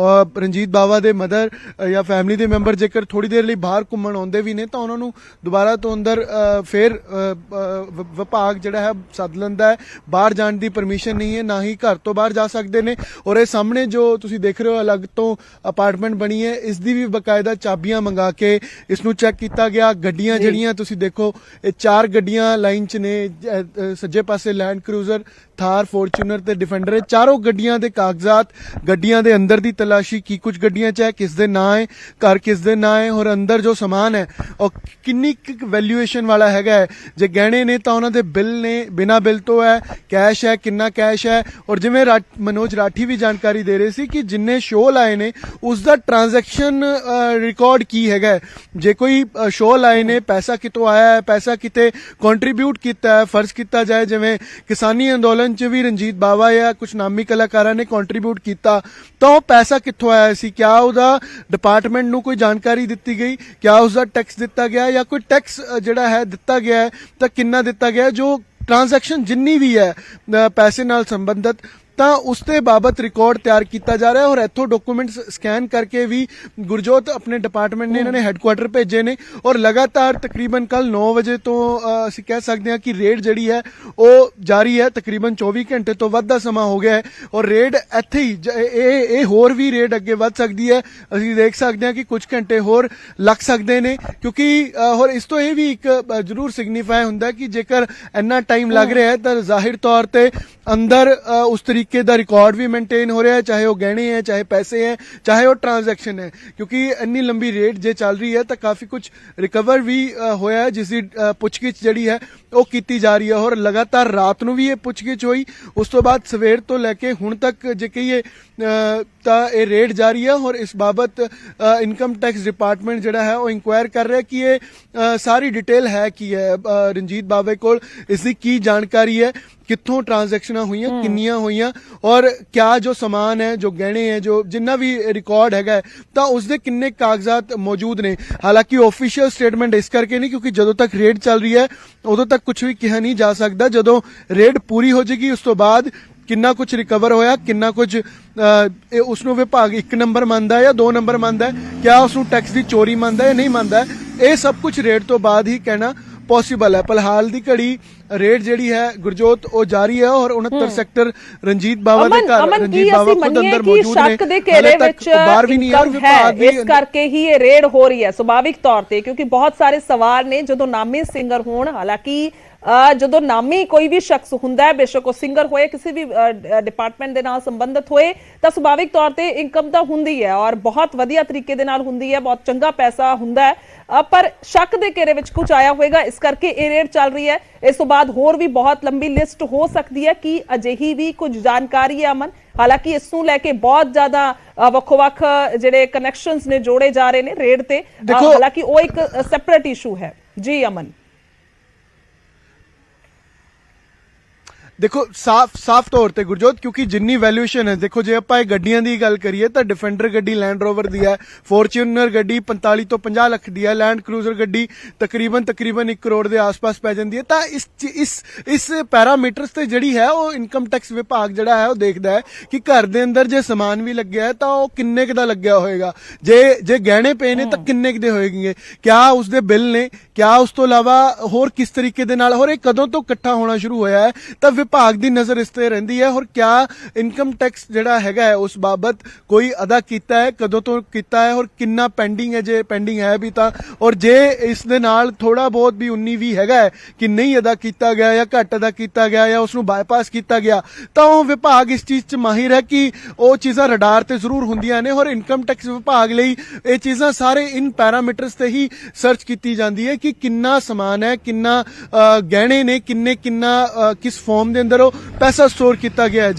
ਰਣਜੀਤ ਬਾਵਾ ਦੇ ਮਦਰ ਜਾਂ ਫੈਮਿਲੀ ਦੇ ਮੈਂਬਰ ਜੇਕਰ ਥੋੜੀ ਦੇਰ ਲਈ ਬਾਹਰ ਘੁੰਮਣ ਆਉਂਦੇ ਵੀ ਨੇ ਤਾਂ ਉਹਨਾਂ ਨੂੰ ਦੁਬਾਰਾ ਤੋਂ ਅੰਦਰ ਫਿਰ ਵਿਭਾਗ ਜਿਹੜਾ ਹੈ ਸੱਦ ਲੈਂਦਾ ਹੈ। ਬਾਹਰ ਜਾਣ ਦੀ ਪਰਮਿਸ਼ਨ ਨਹੀਂ ਹੈ, ਨਾ ਹੀ ਘਰ ਤੋਂ ਬਾਹਰ ਜਾ ਸਕਦੇ ਨੇ। ਔਰ ਇਹ ਸਾਹਮਣੇ ਜੋ ਤੁਸੀਂ ਦੇਖ ਰਹੇ ਹੋ ਅਲੱਗ ਤੋਂ ਅਪਾਰਟਮੈਂਟ ਬਣੀ ਹੈ, ਇਸ ਦੀ ਵੀ ਬਕਾਇਦਾ ਚਾਬੀਆਂ ਮੰਗਾ ਕੇ ਇਸ ਨੂੰ ਚੈੱਕ ਕੀਤਾ ਗਿਆ। ਗੱਡੀਆਂ ਜਿਹੜੀਆਂ ਤੁਸੀਂ ਦੇਖੋ ਇਹ 4 ਗੱਡੀਆਂ ਲਾਈਨ 'ਚ ਨੇ, ਸੱਜੇ ਪਾਸੇ ਲੈਂਡ ਕਰੂਜ਼ਰ, ਥਾਰ, ਫੋਰਚੂਨਰ ਤੇ ਡਿਫੈਂਡਰ ਹੈ। ਚਾਰੋਂ ਗੱਡੀਆਂ ਦੇ ਕਾਗਜ਼ਾਤ, ਗੱਡੀਆਂ ਦੇ ਅੰਦਰ ਦੀ ਤਲਾਸ਼ੀ, ਕੀ ਕੁਝ ਗੱਡੀਆਂ 'ਚ ਹੈ, ਕਿਸ ਦੇ ਨਾਂ ਹੈ, ਘਰ ਕਿਸ ਦੇ ਨਾਂ ਹੈ ਔਰ ਅੰਦਰ ਜੋ ਸਮਾਨ ਹੈ ਉਹ ਕਿੰਨੀ ਵੈਲਿਊਏਸ਼ਨ ਵਾਲਾ ਹੈਗਾ। ਜੇ ਗਹਿਣੇ ਨੇ ਤਾਂ ਉਹਨਾਂ ਦੇ ਬਿੱਲ ਨੇ, ਬਿਨਾਂ ਬਿੱਲ ਤੋਂ ਹੈ, ਕੈਸ਼ ਹੈ, ਕਿੰਨਾ ਕੈਸ਼ ਹੈ। ਔਰ ਜਿਵੇਂ ਮਨੋਜ ਰਾਠੀ ਵੀ ਜਾਣਕਾਰੀ ਦੇ ਰਹੇ ਸੀ ਕਿ ਜਿੰਨੇ ਸ਼ੋਅ ਲਾਏ ਨੇ ਉਸ ਦਾ ਟ੍ਰਾਂਜੈਕਸ਼ਨ ਰਿਕਾਰਡ ਕੀ ਹੈਗਾ। ਜੇ ਕੋਈ ਸ਼ੋਅ ਲਾਏ ਨੇ, ਪੈਸਾ ਕਿਤੋਂ ਆਇਆ ਹੈ, ਪੈਸਾ ਕਿਤੇ ਕੰਟਰੀਬਿਊਟ ਕੀਤਾ ਹੈ। ਫਰਜ਼ ਕੀਤਾ ਜਾਏ ਜਿਵੇਂ ਕਿਸਾਨੀ ਅੰਦੋਲਨ 'ਚ ਵੀ ਰਣਜੀਤ ਬਾਵਾ ਜਾਂ ਕੁਝ ਨਾਮੀ ਕਲਾਕਾਰਾਂ ਨੇ ਕੰਟਰੀਬਿਊਟ ਕੀਤਾ ਤਾਂ ਉਹ ਪੈਸਾ ਕਿੱਥੋਂ ਆਇਆ ਸੀ, ਕਿਆ ਉਹਦਾ ਡਿਪਾਰਟਮੈਂਟ ਨੂੰ ਕੋਈ ਜਾਣਕਾਰੀ ਦਿੱਤੀ ਗਈ, ਕਿਆ ਉਸ ਦਾ ਟੈਕਸ ਦਿੱਤਾ ਗਿਆ ਜਾਂ ਕੋਈ ਟੈਕਸ ਜਿਹੜਾ ਹੈ ਦਿੱਤਾ ਗਿਆ ਹੈ ਤਾਂ ਕਿੰਨਾ ਦਿੱਤਾ ਗਿਆ। ਜੋ ट्रांजैक्शन जिन्नी भी है पैसे नाल संबंधित ਤਾਂ ਉਸ ਦੇ ਬਾਬਤ ਰਿਕਾਰਡ ਤਿਆਰ ਕੀਤਾ ਜਾ ਰਿਹਾ ਔਰ ਇੱਥੋਂ ਡਾਕੂਮੈਂਟਸ ਸਕੈਨ ਕਰਕੇ ਵੀ ਗੁਰਜੋਤ ਆਪਣੇ ਡਿਪਾਰਟਮੈਂਟ ਨੇ ਇਹਨਾਂ ਨੇ ਹੈੱਡਕੁਆਟਰ ਭੇਜੇ ਨੇ ਔਰ ਲਗਾਤਾਰ ਤਕਰੀਬਨ ਕੱਲ 9 ਵਜੇ ਤੋਂ ਅਸੀਂ ਕਹਿ ਸਕਦੇ ਹਾਂ ਕਿ ਰੇਡ ਜਿਹੜੀ ਹੈ ਉਹ ਜਾਰੀ ਹੈ। ਤਕਰੀਬਨ 24 ਘੰਟੇ ਤੋਂ ਵੱਧ ਦਾ ਸਮਾਂ ਹੋ ਗਿਆ ਹੈ ਔਰ ਰੇਡ ਇੱਥੇ ਹੀ ਇਹ ਹੋਰ ਵੀ ਰੇਡ ਅੱਗੇ ਵੱਧ ਸਕਦੀ ਹੈ। ਅਸੀਂ ਦੇਖ ਸਕਦੇ ਹਾਂ ਕਿ ਕੁਝ ਘੰਟੇ ਹੋਰ ਲੱਗ ਸਕਦੇ ਨੇ ਕਿਉਂਕਿ ਹੋਰ ਇਸ ਤੋਂ ਇਹ ਵੀ ਇੱਕ ਜ਼ਰੂਰ ਸਿਗਨੀਫਾਈ ਹੁੰਦਾ ਕਿ ਜੇਕਰ ਇੰਨਾ ਟਾਈਮ ਲੱਗ ਰਿਹਾ ਹੈ ਤਾਂ ਜ਼ਾਹਿਰ ਤੌਰ ਤੇ अंदर उस तरीके का रिकॉर्ड भी मेनटेन हो रहा है, चाहे वो गहने हैं, चाहे पैसे हैं, चाहे वो ट्रांजैक्शन है। क्योंकि इन्नी लंबी रेट जे चल रही है तो काफ़ी कुछ रिकवर भी होया है जिसकी पुछगिछ जिहड़ी है वो कीती जा रही है और लगातार रात नूं भी ये पुछगिछ हुई। उस तो बाद सवेर तो लैके हुण तक जे कहिए ਤਾਂ ਇਹ ਰੇਡ ਜਾਰੀ ਹੈ ਔਰ ਇਸ ਬਾਬਤ ਇਨਕਮ ਟੈਕਸ ਡਿਪਾਰਟਮੈਂਟ ਜਿਹੜਾ ਹੈ ਉਹ ਇਨਕੁਆਇਰ ਕਰ ਰਿਹਾ ਕਿ ਇਹ ਸਾਰੀ ਡਿਟੇਲ ਹੈ ਕੀ ਹੈ, ਰਣਜੀਤ ਬਾਵੇ ਕੋਲ ਇਸ ਦੀ ਕੀ ਜਾਣਕਾਰੀ ਹੈ, ਕਿੱਥੋਂ ਟ੍ਰਾਂਜੈਕਸ਼ਨਾਂ ਹੋਈਆਂ, ਕਿੰਨੀਆਂ ਹੋਈਆਂ ਔਰ ਕਿਆ ਜੋ ਸਮਾਨ ਹੈ, ਜੋ ਗਹਿਣੇ ਹੈ, ਜੋ ਜਿੰਨਾ ਵੀ ਰਿਕਾਰਡ ਹੈਗਾ ਤਾਂ ਉਸ ਦੇ ਕਿੰਨੇ ਕਾਗਜ਼ਾਤ ਮੌਜੂਦ ਨੇ। ਹਾਲਾਂਕਿ ਆਫੀਸ਼ੀਅਲ ਸਟੇਟਮੈਂਟ ਇਸ ਕਰਕੇ ਨਹੀਂ ਕਿਉਂਕਿ ਜਦੋਂ ਤੱਕ ਰੇਡ ਚੱਲ ਰਹੀ ਹੈ ਉਦੋਂ ਤੱਕ ਕੁਝ ਵੀ ਕਿਹਾ ਨਹੀਂ ਜਾ ਸਕਦਾ। ਜਦੋਂ ਰੇਡ ਪੂਰੀ ਹੋ ਜਾਏਗੀ ਉਸ ਤੋਂ ਬਾਅਦ ਕਿੰਨਾ ਕੁਝ ਰਿਕਵਰ ਹੋਇਆ, ਕਿੰਨਾ ਕੁਝ ਉਸ ਨੂੰ ਵਿਭਾਗ 1 ਨੰਬਰ ਮੰਨਦਾ ਹੈ ਜਾਂ 2 ਨੰਬਰ ਮੰਨਦਾ ਹੈ, ਕਿਆ ਉਸ ਨੂੰ ਟੈਕਸ ਦੀ ਚੋਰੀ ਮੰਨਦਾ ਹੈ ਜਾਂ ਨਹੀਂ ਮੰਨਦਾ ਹੈ, ਇਹ ਸਭ ਕੁਝ ਰੇਡ ਤੋਂ ਬਾਅਦ ਹੀ ਕਹਿਣਾ ਪੋਸੀਬਲ ਹੈ। ਫਿਲਹਾਲ ਦੀ ਘੜੀ ਰੇਡ ਜਿਹੜੀ ਹੈ ਗੁਰਜੋਤ ਉਹ ਜਾਰੀ ਹੈ ਔਰ 69 ਸੈਕਟਰ ਰਣਜੀਤ ਬਾਵਾ ਦੇ ਘਰ ਰਣਜੀਤ ਬਾਵਾ ਖੁਦ ਅੰਦਰ ਮੌਜੂਦ ਨੇ, ਸ਼ੱਕ ਦੇ ਘੇਰੇ ਵਿੱਚ ਬਾਹਰ ਵੀ ਨਹੀਂ ਆ ਵਿਭਾਗ ਵੀ ਇਸ ਕਰਕੇ ਹੀ ਇਹ ਰੇਡ ਹੋ ਰਹੀ ਹੈ ਸੁਭਾਵਿਕ ਤੌਰ ਤੇ ਕਿਉਂਕਿ ਬਹੁਤ ਸਾਰੇ ਸਵਾਲ ਨੇ ਜਦੋਂ ਨਾਮੀ ਸਿੰਗਰ ਹੋਣ। ਹਾਲਾਂਕਿ ਜਦੋਂ ਨਾਮੀ ਕੋਈ ਵੀ ਸ਼ਖਸ ਹੁੰਦਾ ਹੈ ਬੇਸ਼ੱਕ ਉਹ ਸਿੰਗਰ ਹੋਏ ਕਿਸੇ ਵੀ ਡਿਪਾਰਟਮੈਂਟ ਦੇ ਨਾਲ ਸੰਬੰਧਿਤ ਹੋਏ ਤਾਂ ਸੁਭਾਵਿਕ ਤੌਰ ਤੇ ਇਨਕਮ ਤਾਂ ਹੁੰਦੀ ਹੈ ਔਰ ਬਹੁਤ ਵਧੀਆ ਤਰੀਕੇ ਦੇ ਨਾਲ ਹੁੰਦੀ ਹੈ, ਬਹੁਤ ਚੰਗਾ ਪੈਸਾ ਹੁੰਦਾ ਹੈ। ਪਰ ਸ਼ੱਕ ਦੇ ਘੇਰੇ ਵਿੱਚ ਕੁਝ ਆਇਆ ਹੋਵੇਗਾ ਇਸ ਕਰਕੇ ਇਹ ਰੇਡ ਚੱਲ ਰਹੀ ਹੈ। ਇਸ ਤੋਂ ਬਾਅਦ ਹੋਰ ਵੀ ਬਹੁਤ ਲੰਬੀ ਲਿਸਟ ਹੋ ਸਕਦੀ ਹੈ ਕਿ ਅਜਿਹੀ ਵੀ ਕੁਝ ਜਾਣਕਾਰੀ ਹੈ ਅਮਨ। ਹਾਲਾਂਕਿ ਇਸ ਨੂੰ ਲੈ ਕੇ ਬਹੁਤ ਜ਼ਿਆਦਾ ਵੱਖੋ-ਵੱਖ ਜਿਹੜੇ ਕਨੈਕਸ਼ਨਸ ਨੇ ਜੋੜੇ ਜਾ ਰਹੇ ਨੇ ਰੇਡ ਤੇ, ਹਾਲਾਂਕਿ ਉਹ ਇੱਕ ਸੈਪਰੇਟ ਇਸ਼ੂ ਹੈ। ਜੀ ਅਮਨ देखो साफ तौर ते गुरजोत क्योंकि जिन्नी वैल्यूएशन है देखो जे आपां गड्डियां दी गल करिए तो डिफेंडर गड्डी लैंड रोवर दी है, फॉर्च्यूनर गड्डी 45 तो 50 लाख दी है, लैंड क्रूजर गड्डी तकरीबन 1 करोड़ के आस-पास पै जाती है। तो इस पैरामीटर्स ते जिहड़ी है वो इनकम टैक्स विभाग जिहड़ा है वो देखदा है कि घर दे अंदर जे समान भी लग्या है तो वो किन्ने क दा लग्या होएगा, जे गहने पे ने तो किन्ने क दे होएंगे, क्या उसदे बिल ने, क्या उस तो इलावा होर किस तरीके दे नाल होर कदों तो इकट्ठा होना शुरू होया है। तो ਵਿਭਾਗ ਦੀ ਨਜ਼ਰ ਇਸ ਤੇ ਰਹਿੰਦੀ ਹੈ ਔਰ ਕਿਆ ਇਨਕਮ ਟੈਕਸ ਜਿਹੜਾ ਹੈਗਾ ਹੈ ਉਸ ਬਾਬਤ ਕੋਈ ਅਦਾ ਕੀਤਾ ਹੈ, ਕਦੋਂ ਤੋਂ ਕੀਤਾ ਹੈ ਔਰ ਕਿੰਨਾ ਪੈਂਡਿੰਗ ਹੈ, ਜੇ ਪੈਂਡਿੰਗ ਹੈ ਵੀ ਤਾਂ, ਔਰ ਜੇ ਇਸ ਦੇ ਨਾਲ ਥੋੜਾ ਬਹੁਤ ਵੀ 19-20 ਹੈਗਾ ਹੈ ਕਿ ਨਹੀਂ ਅਦਾ ਕੀਤਾ ਗਿਆ ਜਾਂ ਘੱਟ ਅਦਾ ਕੀਤਾ ਗਿਆ ਜਾਂ ਉਸ ਨੂੰ ਬਾਈਪਾਸ ਕੀਤਾ ਗਿਆ, ਤਾਂ ਉਹ ਵਿਭਾਗ ਇਸ ਚੀਜ਼ 'ਚ ਮਾਹਿਰ ਹੈ ਕਿ ਉਹ ਚੀਜ਼ਾਂ ਰਡਾਰ ਤੇ ਜ਼ਰੂਰ ਹੁੰਦੀਆਂ ਨੇ ਔਰ ਇਨਕਮ ਟੈਕਸ ਵਿਭਾਗ ਲਈ ਇਹ ਚੀਜ਼ਾਂ ਸਾਰੇ ਇਨ ਪੈਰਾਮੀਟਰਸ ਤੇ ਹੀ ਸਰਚ ਕੀਤੀ ਜਾਂਦੀ ਹੈ ਕਿ ਕਿੰਨਾ ਸਮਾਨ ਹੈ, ਕਿੰਨਾ ਗਹਿਣੇ ਨੇ, ਕਿੰਨਾ ਕਿਸ ਫਾਰਮ ਦੇ ਅੰਦਰ ਉਹ ਪੈਸਾ ਸਟੋਰ ਕੀਤਾ ਗਿਆ ਹੈ।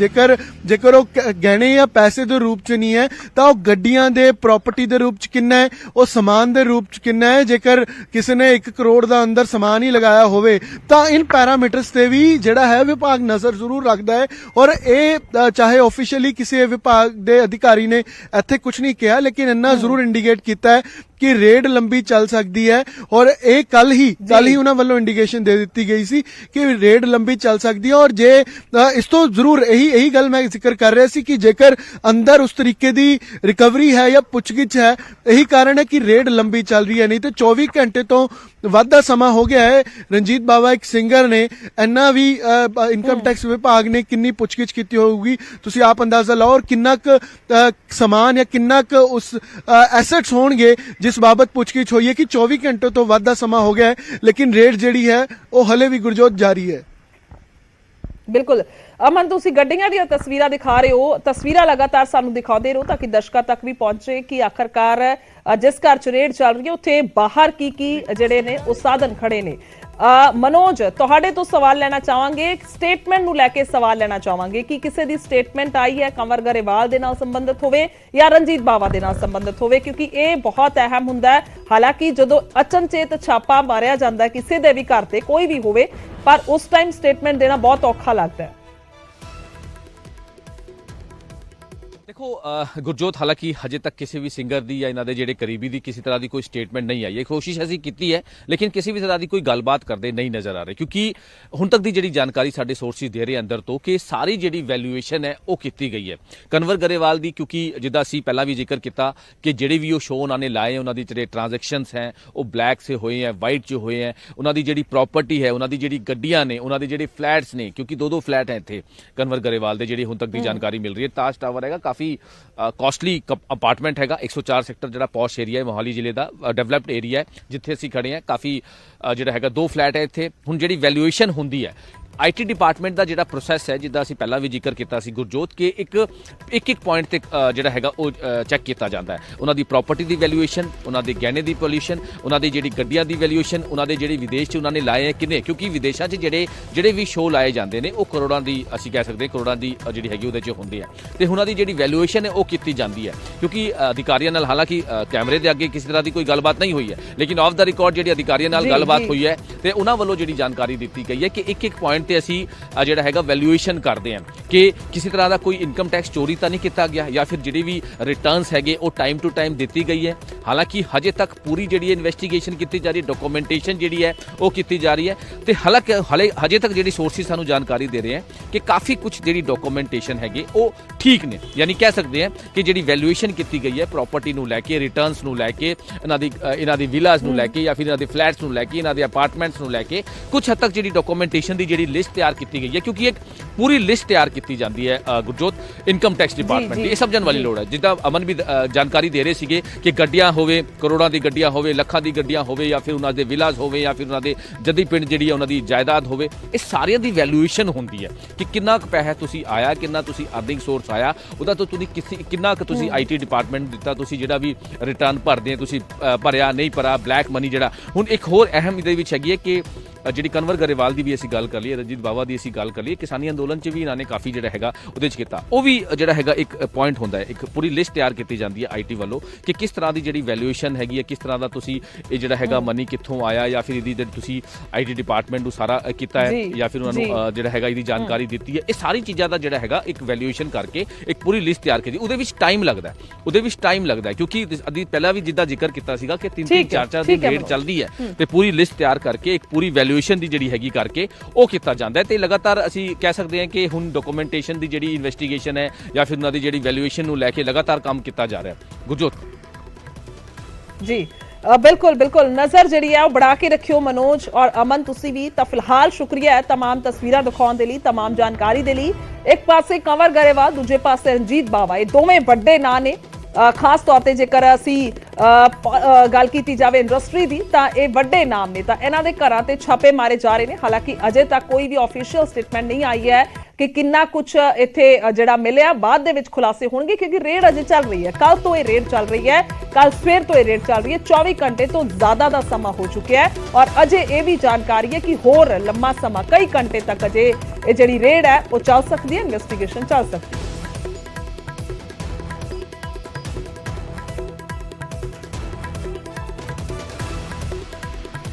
ਜੇਕਰ ਉਹ ਗਹਿਣੇ ਜਾਂ ਪੈਸੇ ਦੇ ਰੂਪ 'ਚ ਨਹੀਂ ਹੈ ਤਾਂ ਉਹ ਗੱਡੀਆਂ ਦੇ ਪ੍ਰਾਪਰਟੀ ਦੇ ਰੂਪ 'ਚ ਕਿੰਨਾ ਹੈ, ਉਹ ਸਮਾਨ ਦੇ ਰੂਪ 'ਚ ਕਿੰਨਾ ਹੈ। ਜੇਕਰ ਕਿਸੇ ਨੇ 1 ਕਰੋੜ ਦਾ ਅੰਦਰ ਸਮਾਨ ਹੀ ਲਗਾਇਆ ਹੋਵੇ ਤਾਂ ਇਨ ਪੈਰਾਮੀਟਰਸ ਤੇ ਵੀ ਜਿਹੜਾ ਹੈ ਵਿਭਾਗ ਨਜ਼ਰ ਜ਼ਰੂਰ ਰੱਖਦਾ ਹੈ ਔਰ ਇਹ ਚਾਹੇ ਆਫੀਸ਼ੀਅਲੀ ਕਿਸੇ ਵਿਭਾਗ ਦੇ ਅਧਿਕਾਰੀ ਨੇ ਇੱਥੇ ਕੁਝ ਨਹੀਂ ਕਿਹਾ, ਲੇਕਿਨ ਇੰਨਾ ਜ਼ਰੂਰ ਇੰਡੀਕੇਟ ਕੀਤਾ ਹੈ ਕਿ ਰੇਡ ਲੰਬੀ ਚੱਲ ਸਕਦੀ ਹੈ ਔਰ ਇਹ ਕੱਲ ਹੀ ਉਹਨਾਂ ਵੱਲੋਂ ਇੰਡੀਕੇਸ਼ਨ ਦੇ ਦਿੱਤੀ ਗਈ ਸੀ ਕਿ ਰੇਡ ਲੰਬੀ ਚੱਲ ਸਕਦੀ ਹੈ। ਔਰ ਜੇ ਇਸ ਤੋਂ ਜ਼ਰੂਰ ਇਹੀ ਗੱਲ ਮੈਂ ਜ਼ਿਕਰ ਕਰ ਰਿਹਾ ਸੀ ਕਿ ਜੇਕਰ ਅੰਦਰ ਉਸ ਤਰੀਕੇ ਦੀ ਰਿਕਵਰੀ ਹੈ ਜਾਂ ਪੁੱਛਗਿੱਛ ਹੈ, ਇਹੀ ਕਾਰਨ ਹੈ ਕਿ ਰੇਡ ਲੰਬੀ ਚੱਲ ਰਹੀ ਹੈ। ਨਹੀਂ ਤੇ 24 ਘੰਟੇ ਤੋਂ ਵੱਧ ਦਾ ਸਮਾਂ ਹੋ ਗਿਆ ਹੈ। ਰਣਜੀਤ ਬਾਵਾ ਇੱਕ ਸਿੰਗਰ ਨੇ, ਇੰਨਾ ਵੀ ਇਨਕਮ ਟੈਕਸ ਵਿਭਾਗ ਨੇ ਕਿੰਨੀ ਪੁੱਛਗਿੱਛ ਕੀਤੀ ਹੋਊਗੀ ਤੁਸੀਂ ਆਪ ਅੰਦਾਜ਼ਾ ਲਾਓ ਔਰ ਕਿੰਨਾ ਕੁ ਸਮਾਨ ਜਾਂ ਕਿੰਨਾ ਕੁ ਉਸ ਐਸੈਟਸ ਹੋਣਗੇ ਜਿਸ ਬਾਬਤ ਪੁੱਛਗਿੱਛ ਹੋਈ ਹੈ ਕਿ 24 ਘੰਟੇ ਤੋਂ ਵੱਧ ਦਾ ਸਮਾਂ ਹੋ ਗਿਆ ਹੈ, ਲੇਕਿਨ ਰੇਡ ਜਿਹੜੀ ਹੈ ਉਹ ਹਲੇ ਵੀ ਗੁਰਜੋਤ ਜਾਰੀ ਹੈ। ਬਿਲਕੁਲ ਅਮਨ, ਤੁਸੀਂ ਗੱਡੀਆਂ ਦੀਆਂ ਤਸਵੀਰਾਂ ਦਿਖਾ ਰਹੇ ਹੋ, ਤਸਵੀਰਾਂ ਲਗਾਤਾਰ ਸਾਨੂੰ ਦਿਖਾਉਂਦੇ ਰਹੋ ਤਾਂ ਕਿ ਦਰਸ਼ਕਾਂ ਤੱਕ ਵੀ ਪਹੁੰਚੇ ਕਿ ਆਖਰਕਾਰ ਜਿਸ ਘਰ 'ਚ ਰੇਡ ਚੱਲ ਰਹੀ ਹੈ ਉੱਥੇ ਬਾਹਰ ਕੀ ਜਿਹੜੇ ਨੇ ਉਹ ਸਾਧਨ ਖੜੇ ਨੇ। ਮਨੋਜ, ਤੁਹਾਡੇ ਤੋਂ ਸਵਾਲ ਲੈਣਾ ਚਾਹਾਂਗੇ, ਸਟੇਟਮੈਂਟ ਨੂੰ ਲੈ ਕੇ ਸਵਾਲ ਲੈਣਾ ਚਾਹਾਂਗੇ ਕਿ ਕਿਸੇ ਦੀ ਸਟੇਟਮੈਂਟ ਆਈ ਹੈ ਕੰਵਰ ਗਰੇਵਾਲ ਦੇ ਨਾਲ ਸੰਬੰਧਿਤ ਹੋਵੇ ਜਾਂ ਰਣਜੀਤ ਬਾਵਾ ਦੇ ਨਾਲ ਸੰਬੰਧਿਤ ਹੋਵੇ, ਕਿਉਂਕਿ ਇਹ ਬਹੁਤ ਅਹਿਮ ਹੁੰਦਾ ਹੈ। ਹਾਲਾਂਕਿ ਜਦੋਂ ਅਚਨਚੇਤ ਛਾਪਾ ਮਾਰਿਆ ਜਾਂਦਾ ਕਿਸੇ ਦੇ ਵੀ ਘਰ ਤੇ ਕੋਈ ਵੀ ਹੋਵੇ, ਪਰ ਉਸ ਟਾਈਮ ਸਟੇਟਮੈਂਟ ਦੇਣਾ ਬਹੁਤ ਔਖਾ ਲੱਗਦਾ ਹੈ। देखो गुरजोत, हालांकि हजे तक किसी भी सिंगर दी या इन्होंने जेडे करीबी दी किसी तरह की कोई स्टेटमेंट नहीं आई है। कोशिश असीं कीती है लेकिन किसी भी तरह की कोई गलबात करते नहीं नज़र आ रहे, क्योंकि हुण तक की जी जानकारी साडे सोर्सिस दे रहे अंदर तो कि सारी जी वैल्यूएशन है वो की गई है कन्वर गरेवाल की, क्योंकि जिदा असीं पहला भी जिक्र किया कि जिहड़े भी वो शो उन्होंने लाए उन्होंने जिहड़े ट्रांजैक्शनस हैं वो ब्लैक से हुए हैं, वाइट च हुए हैं, उन्होंने जी प्रॉपर्टी है, उन्होंने जी गड्डियां ने, उन्होंने जिहड़े फ्लैट्स ने, क्योंकि 2-2 फ्लैट हैं इत्थे कन्वर गरेवाल दे, जिहड़ी हुण तक की जानकारी मिल रही है। ताज टावर हैगा, काफ़ी कॉस्टली अपार्टमेंट हैगा, 104 सैक्टर जिहड़ा पॉश एरिया है मोहाली जिले का, डेवलप्ड एरिया है जिथे असीं खड़े हैं। काफ़ी जिहड़ा हैगा 2 फ्लैट है इत्थे। हुण जिहड़ी वैल्यूएशन हुंदी है IT डिपार्टमेंट का जिहड़ा प्रोसैस है, जिद्दां असीं पहला भी जिक्र किया सी गुरजोत, के एक पॉइंट ते जिहड़ा हैगा वो चैक किया जाता है। उन्हां दी प्रॉपर्टी की वैल्यूएशन, उन्हां दे गहने की पोल्यूशन, उन्हां दी जिहड़ी गड्डियां की वैल्यूएशन, उन्हां दे जिहड़े विदेश च उन्होंने लाए हैं किन्ने, क्योंकि विदेशों च जिहड़े भी शो लाए जाते हैं वो करोड़ां दी, असीं कह सकते करोड़ां की जिहड़ी हैगी उहदे च हुंदी है। ते उन्हां दी जिहड़ी वैल्यूएशन है वो की जाती है, क्योंकि अधिकारियों नाल हालांकि कैमरे के अगे किसी तरह की कोई गलबात नहीं हुई है, लेकिन ऑफ द रिकॉर्ड जिहड़ी अधिकारियों नाल गलबात हुई है ते उन्हां वल्लों जिहड़ी जानकारी दी गई है कि एक पॉइंट ते असीं ਜਿਹੜਾ ਹੈਗਾ ਵੈਲਿਊਏਸ਼ਨ ਕਰਦੇ ਆ ਕਿ ਕਿਸੇ ਤਰ੍ਹਾਂ ਦਾ ਕੋਈ ਇਨਕਮ ਟੈਕਸ ਚੋਰੀ ਤਾਂ ਨਹੀਂ ਕੀਤਾ ਗਿਆ ਜਾਂ ਫਿਰ ਜਿਹੜੀ ਵੀ ਰਿਟਰਨਸ ਹੈਗੇ ਉਹ ਟਾਈਮ ਟੂ ਟਾਈਮ ਦਿੱਤੀ ਗਈ ਹੈ। ਹਾਲਾਂਕਿ ਹਜੇ ਤੱਕ ਪੂਰੀ ਜਿਹੜੀ ਇਨਵੈਸਟੀਗੇਸ਼ਨ ਕੀਤੀ ਜਾ ਰਹੀ ਹੈ, ਡਾਕੂਮੈਂਟੇਸ਼ਨ ਜਿਹੜੀ ਹੈ ਉਹ ਕੀਤੀ ਜਾ ਰਹੀ ਹੈ ਤੇ ਹਾਲੇ ਹਜੇ ਤੱਕ ਜਿਹੜੀ ਸੋਰਸਿਸ ਸਾਨੂੰ ਜਾਣਕਾਰੀ ਦੇ ਰਹੇ ਹੈ ਕਿ ਕਾਫੀ ਕੁਝ ਜਿਹੜੀ ਡਾਕੂਮੈਂਟੇਸ਼ਨ ਹੈਗੇ ਉਹ ਠੀਕ ਨੇ, ਯਾਨੀ ਕਹਿ ਸਕਦੇ ਆ ਕਿ ਜਿਹੜੀ ਵੈਲਿਊਏਸ਼ਨ ਕੀਤੀ ਗਈ ਹੈ ਪ੍ਰਾਪਰਟੀ ਨੂੰ ਲੈ ਕੇ, ਰਿਟਰਨਸ ਨੂੰ ਲੈ ਕੇ, ਇਹਨਾਂ ਦੀ ਵਿਲਾਸ ਨੂੰ ਲੈ ਕੇ ਜਾਂ ਫਿਰ ਇਹਨਾਂ ਦੇ ਫਲੈਟਸ ਨੂੰ ਲੈ ਕੇ, ਇਹਨਾਂ ਦੇ ਅਪਾਰਟਮੈਂਟਸ ਨੂੰ ਲੈ ਕੇ ਕੁਝ ਹੱਦ ਤੱਕ ਜਿਹੜੀ ਡਾਕੂਮੈਂਟੇਸ਼ਨ ਦੀ ਜਿਹੜੀ ਲਿਸਟ ਤਿਆਰ ਕੀਤੀ ਗਈ ਹੈ, क्योंकि एक पूरी लिस्ट तैयार की जाती है गुरजोत इनकम टैक्स डिपार्टमेंट की, ये समझण वाली लोड़ है। जिद्दां अमन भी जानकारी दे रहे सीगे कि गड्डियां होवे, करोड़ां दी गड्डियां होवे, लखां दी गड्डियां होवे या फिर उन्हां दे विलास होवे या फिर उन्हां दे जद्दी पिंड जिहड़ी उन्हां दी जायदाद होवे, ये सारियां दी वैल्यूएशन हुंदी है कि किन्ना क पैसा तुसीं आया, किन्ना तुसीं अर्निंग सोर्स आया, उहदा तो तुसीं किन्ना क तुसीं IT डिपार्टमेंट दित्ता, तुसीं जिहड़ा भी रिटर्न भरदे तुसीं भरिया नहीं भरा, ब्लैक मनी जिहड़ा। हुण एक होर अहम इहदे विच हैगी है कि जिहड़ी कन्वर गरेवाल की भी असीं गल कर लईए, रंजीत बावा की असीं गल कर लईए, किसानी अंदोलन च भी इन्होंने काफ़ी जिहड़ा हैगा उहदे च कीता, वो भी जिहड़ा हैगा एक पॉइंट होंदा है, एक पूरी लिस्ट तैयार की जाती है IT वालों कि किस तरह की जिहड़ी वैल्यूएशन हैगी है, किस तरह का तुसीं ये जिहड़ा हैगा मनी कित्थों आया या फिर इहदी तुसीं IT डिपार्टमेंट नूं सारा कीता है या फिर उन्होंने जिहड़ा हैगा इहदी जानकारी दी है। ये सारी चीज़ां दा जिहड़ा हैगा एक वैल्यूएशन करके एक पूरी लिस्ट तैयार की, उहदे विच टाइम लगदा है, उहदे विच टाइम लगदा है, क्योंकि अभी पहला भी जिद्दां जिक्र किया सीगा कि 3-3 4-4 दिन रेड चलदी है ते पूरी लिस्ट तैयार करके एक पूरी वैल्यूएशन की जिहड़ी हैगी करके ਉਹ ਕੀਤਾ ਜਾਂਦਾ ਹੈ ਤੇ ਲਗਾਤਾਰ ਅਸੀਂ ਕਹਿ ਸਕਦੇ ਹਾਂ ਕਿ ਹੁਣ ਡਾਕੂਮੈਂਟੇਸ਼ਨ ਦੀ ਜਿਹੜੀ ਇਨਵੈਸਟੀਗੇਸ਼ਨ ਹੈ ਜਾਂ ਫਿਰ ਉਹਨਾਂ ਦੀ ਜਿਹੜੀ ਵੈਲਿਊਏਸ਼ਨ ਨੂੰ ਲੈ ਕੇ ਲਗਾਤਾਰ ਕੰਮ ਕੀਤਾ ਜਾ ਰਿਹਾ ਹੈ। ਗੁਰਜੋਤ ਜੀ ਬਿਲਕੁਲ ਬਿਲਕੁਲ ਨਜ਼ਰ ਜਿਹੜੀ ਹੈ ਉਹ ਬਣਾ ਕੇ ਰੱਖਿਓ ਮਨੋਜ ਔਰ ਅਮਨ ਤੁਸੀਂ ਵੀ। ਤਾਂ ਫਿਲਹਾਲ ਸ਼ੁਕਰੀਆ ਹੈ तमाम ਤਸਵੀਰਾਂ ਦਿਖਾਉਣ ਦੇ ਲਈ, तमाम ਜਾਣਕਾਰੀ ਦੇ ਲਈ। ਇੱਕ ਪਾਸੇ ਕੰਵਰ ਗਰੇਵਾਲ, ਦੂਜੇ ਪਾਸੇ ਰਣਜੀਤ ਬਾਵਾ, ਇਹ ਦੋਵੇਂ ਵੱਡੇ ਨਾਂ ਨੇ। ਖਾਸ ਤੌਰ ਤੇ ਜੇਕਰ ਅਸੀਂ ਗੱਲ ਕੀਤੀ ਜਾਵੇ ਇੰਡਸਟਰੀ ਦੀ ਤਾਂ ਇਹ ਵੱਡੇ ਨਾਮ ਨੇ। ਤਾਂ ਇਹਨਾਂ ਦੇ ਘਰਾਂ ਤੇ ਛਾਪੇ ਮਾਰੇ ਜਾ ਰਹੇ ਨੇ। ਹਾਲਾਂਕਿ ਅਜੇ ਤੱਕ ਕੋਈ ਵੀ ਆਫੀਸ਼ੀਅਲ ਸਟੇਟਮੈਂਟ ਨਹੀਂ ਆਈ ਹੈ ਕਿ ਕਿੰਨਾ ਕੁਝ ਇੱਥੇ ਜਿਹੜਾ ਮਿਲਿਆ। ਬਾਅਦ ਦੇ ਵਿੱਚ ਖੁਲਾਸੇ ਹੋਣਗੇ ਕਿਉਂਕਿ ਰੇਡ ਅਜੇ ਚੱਲ ਰਹੀ ਹੈ। ਕੱਲ ਤੋਂ ਇਹ ਰੇਡ ਚੱਲ ਰਹੀ ਹੈ, ਕੱਲ ਸਵੇਰ ਤੋਂ ਇਹ ਰੇਡ ਚੱਲ ਰਹੀ ਹੈ। 24 ਘੰਟੇ ਤੋਂ ਜ਼ਿਆਦਾ ਦਾ ਸਮਾਂ ਹੋ ਚੁੱਕਿਆ ਹੈ ਔਰ ਅਜੇ ਇਹ ਵੀ ਜਾਣਕਾਰੀ ਹੈ ਕਿ ਹੋਰ ਲੰਮਾ ਸਮਾਂ, ਕਈ ਘੰਟੇ ਤੱਕ ਅਜੇ ਇਹ ਜਿਹੜੀ ਰੇਡ ਹੈ ਉਹ ਚੱਲ ਸਕਦੀ ਹੈ, ਇਨਵੈਸਟੀਗੇਸ਼ਨ ਚੱਲ ਸਕਦੀ ਹੈ।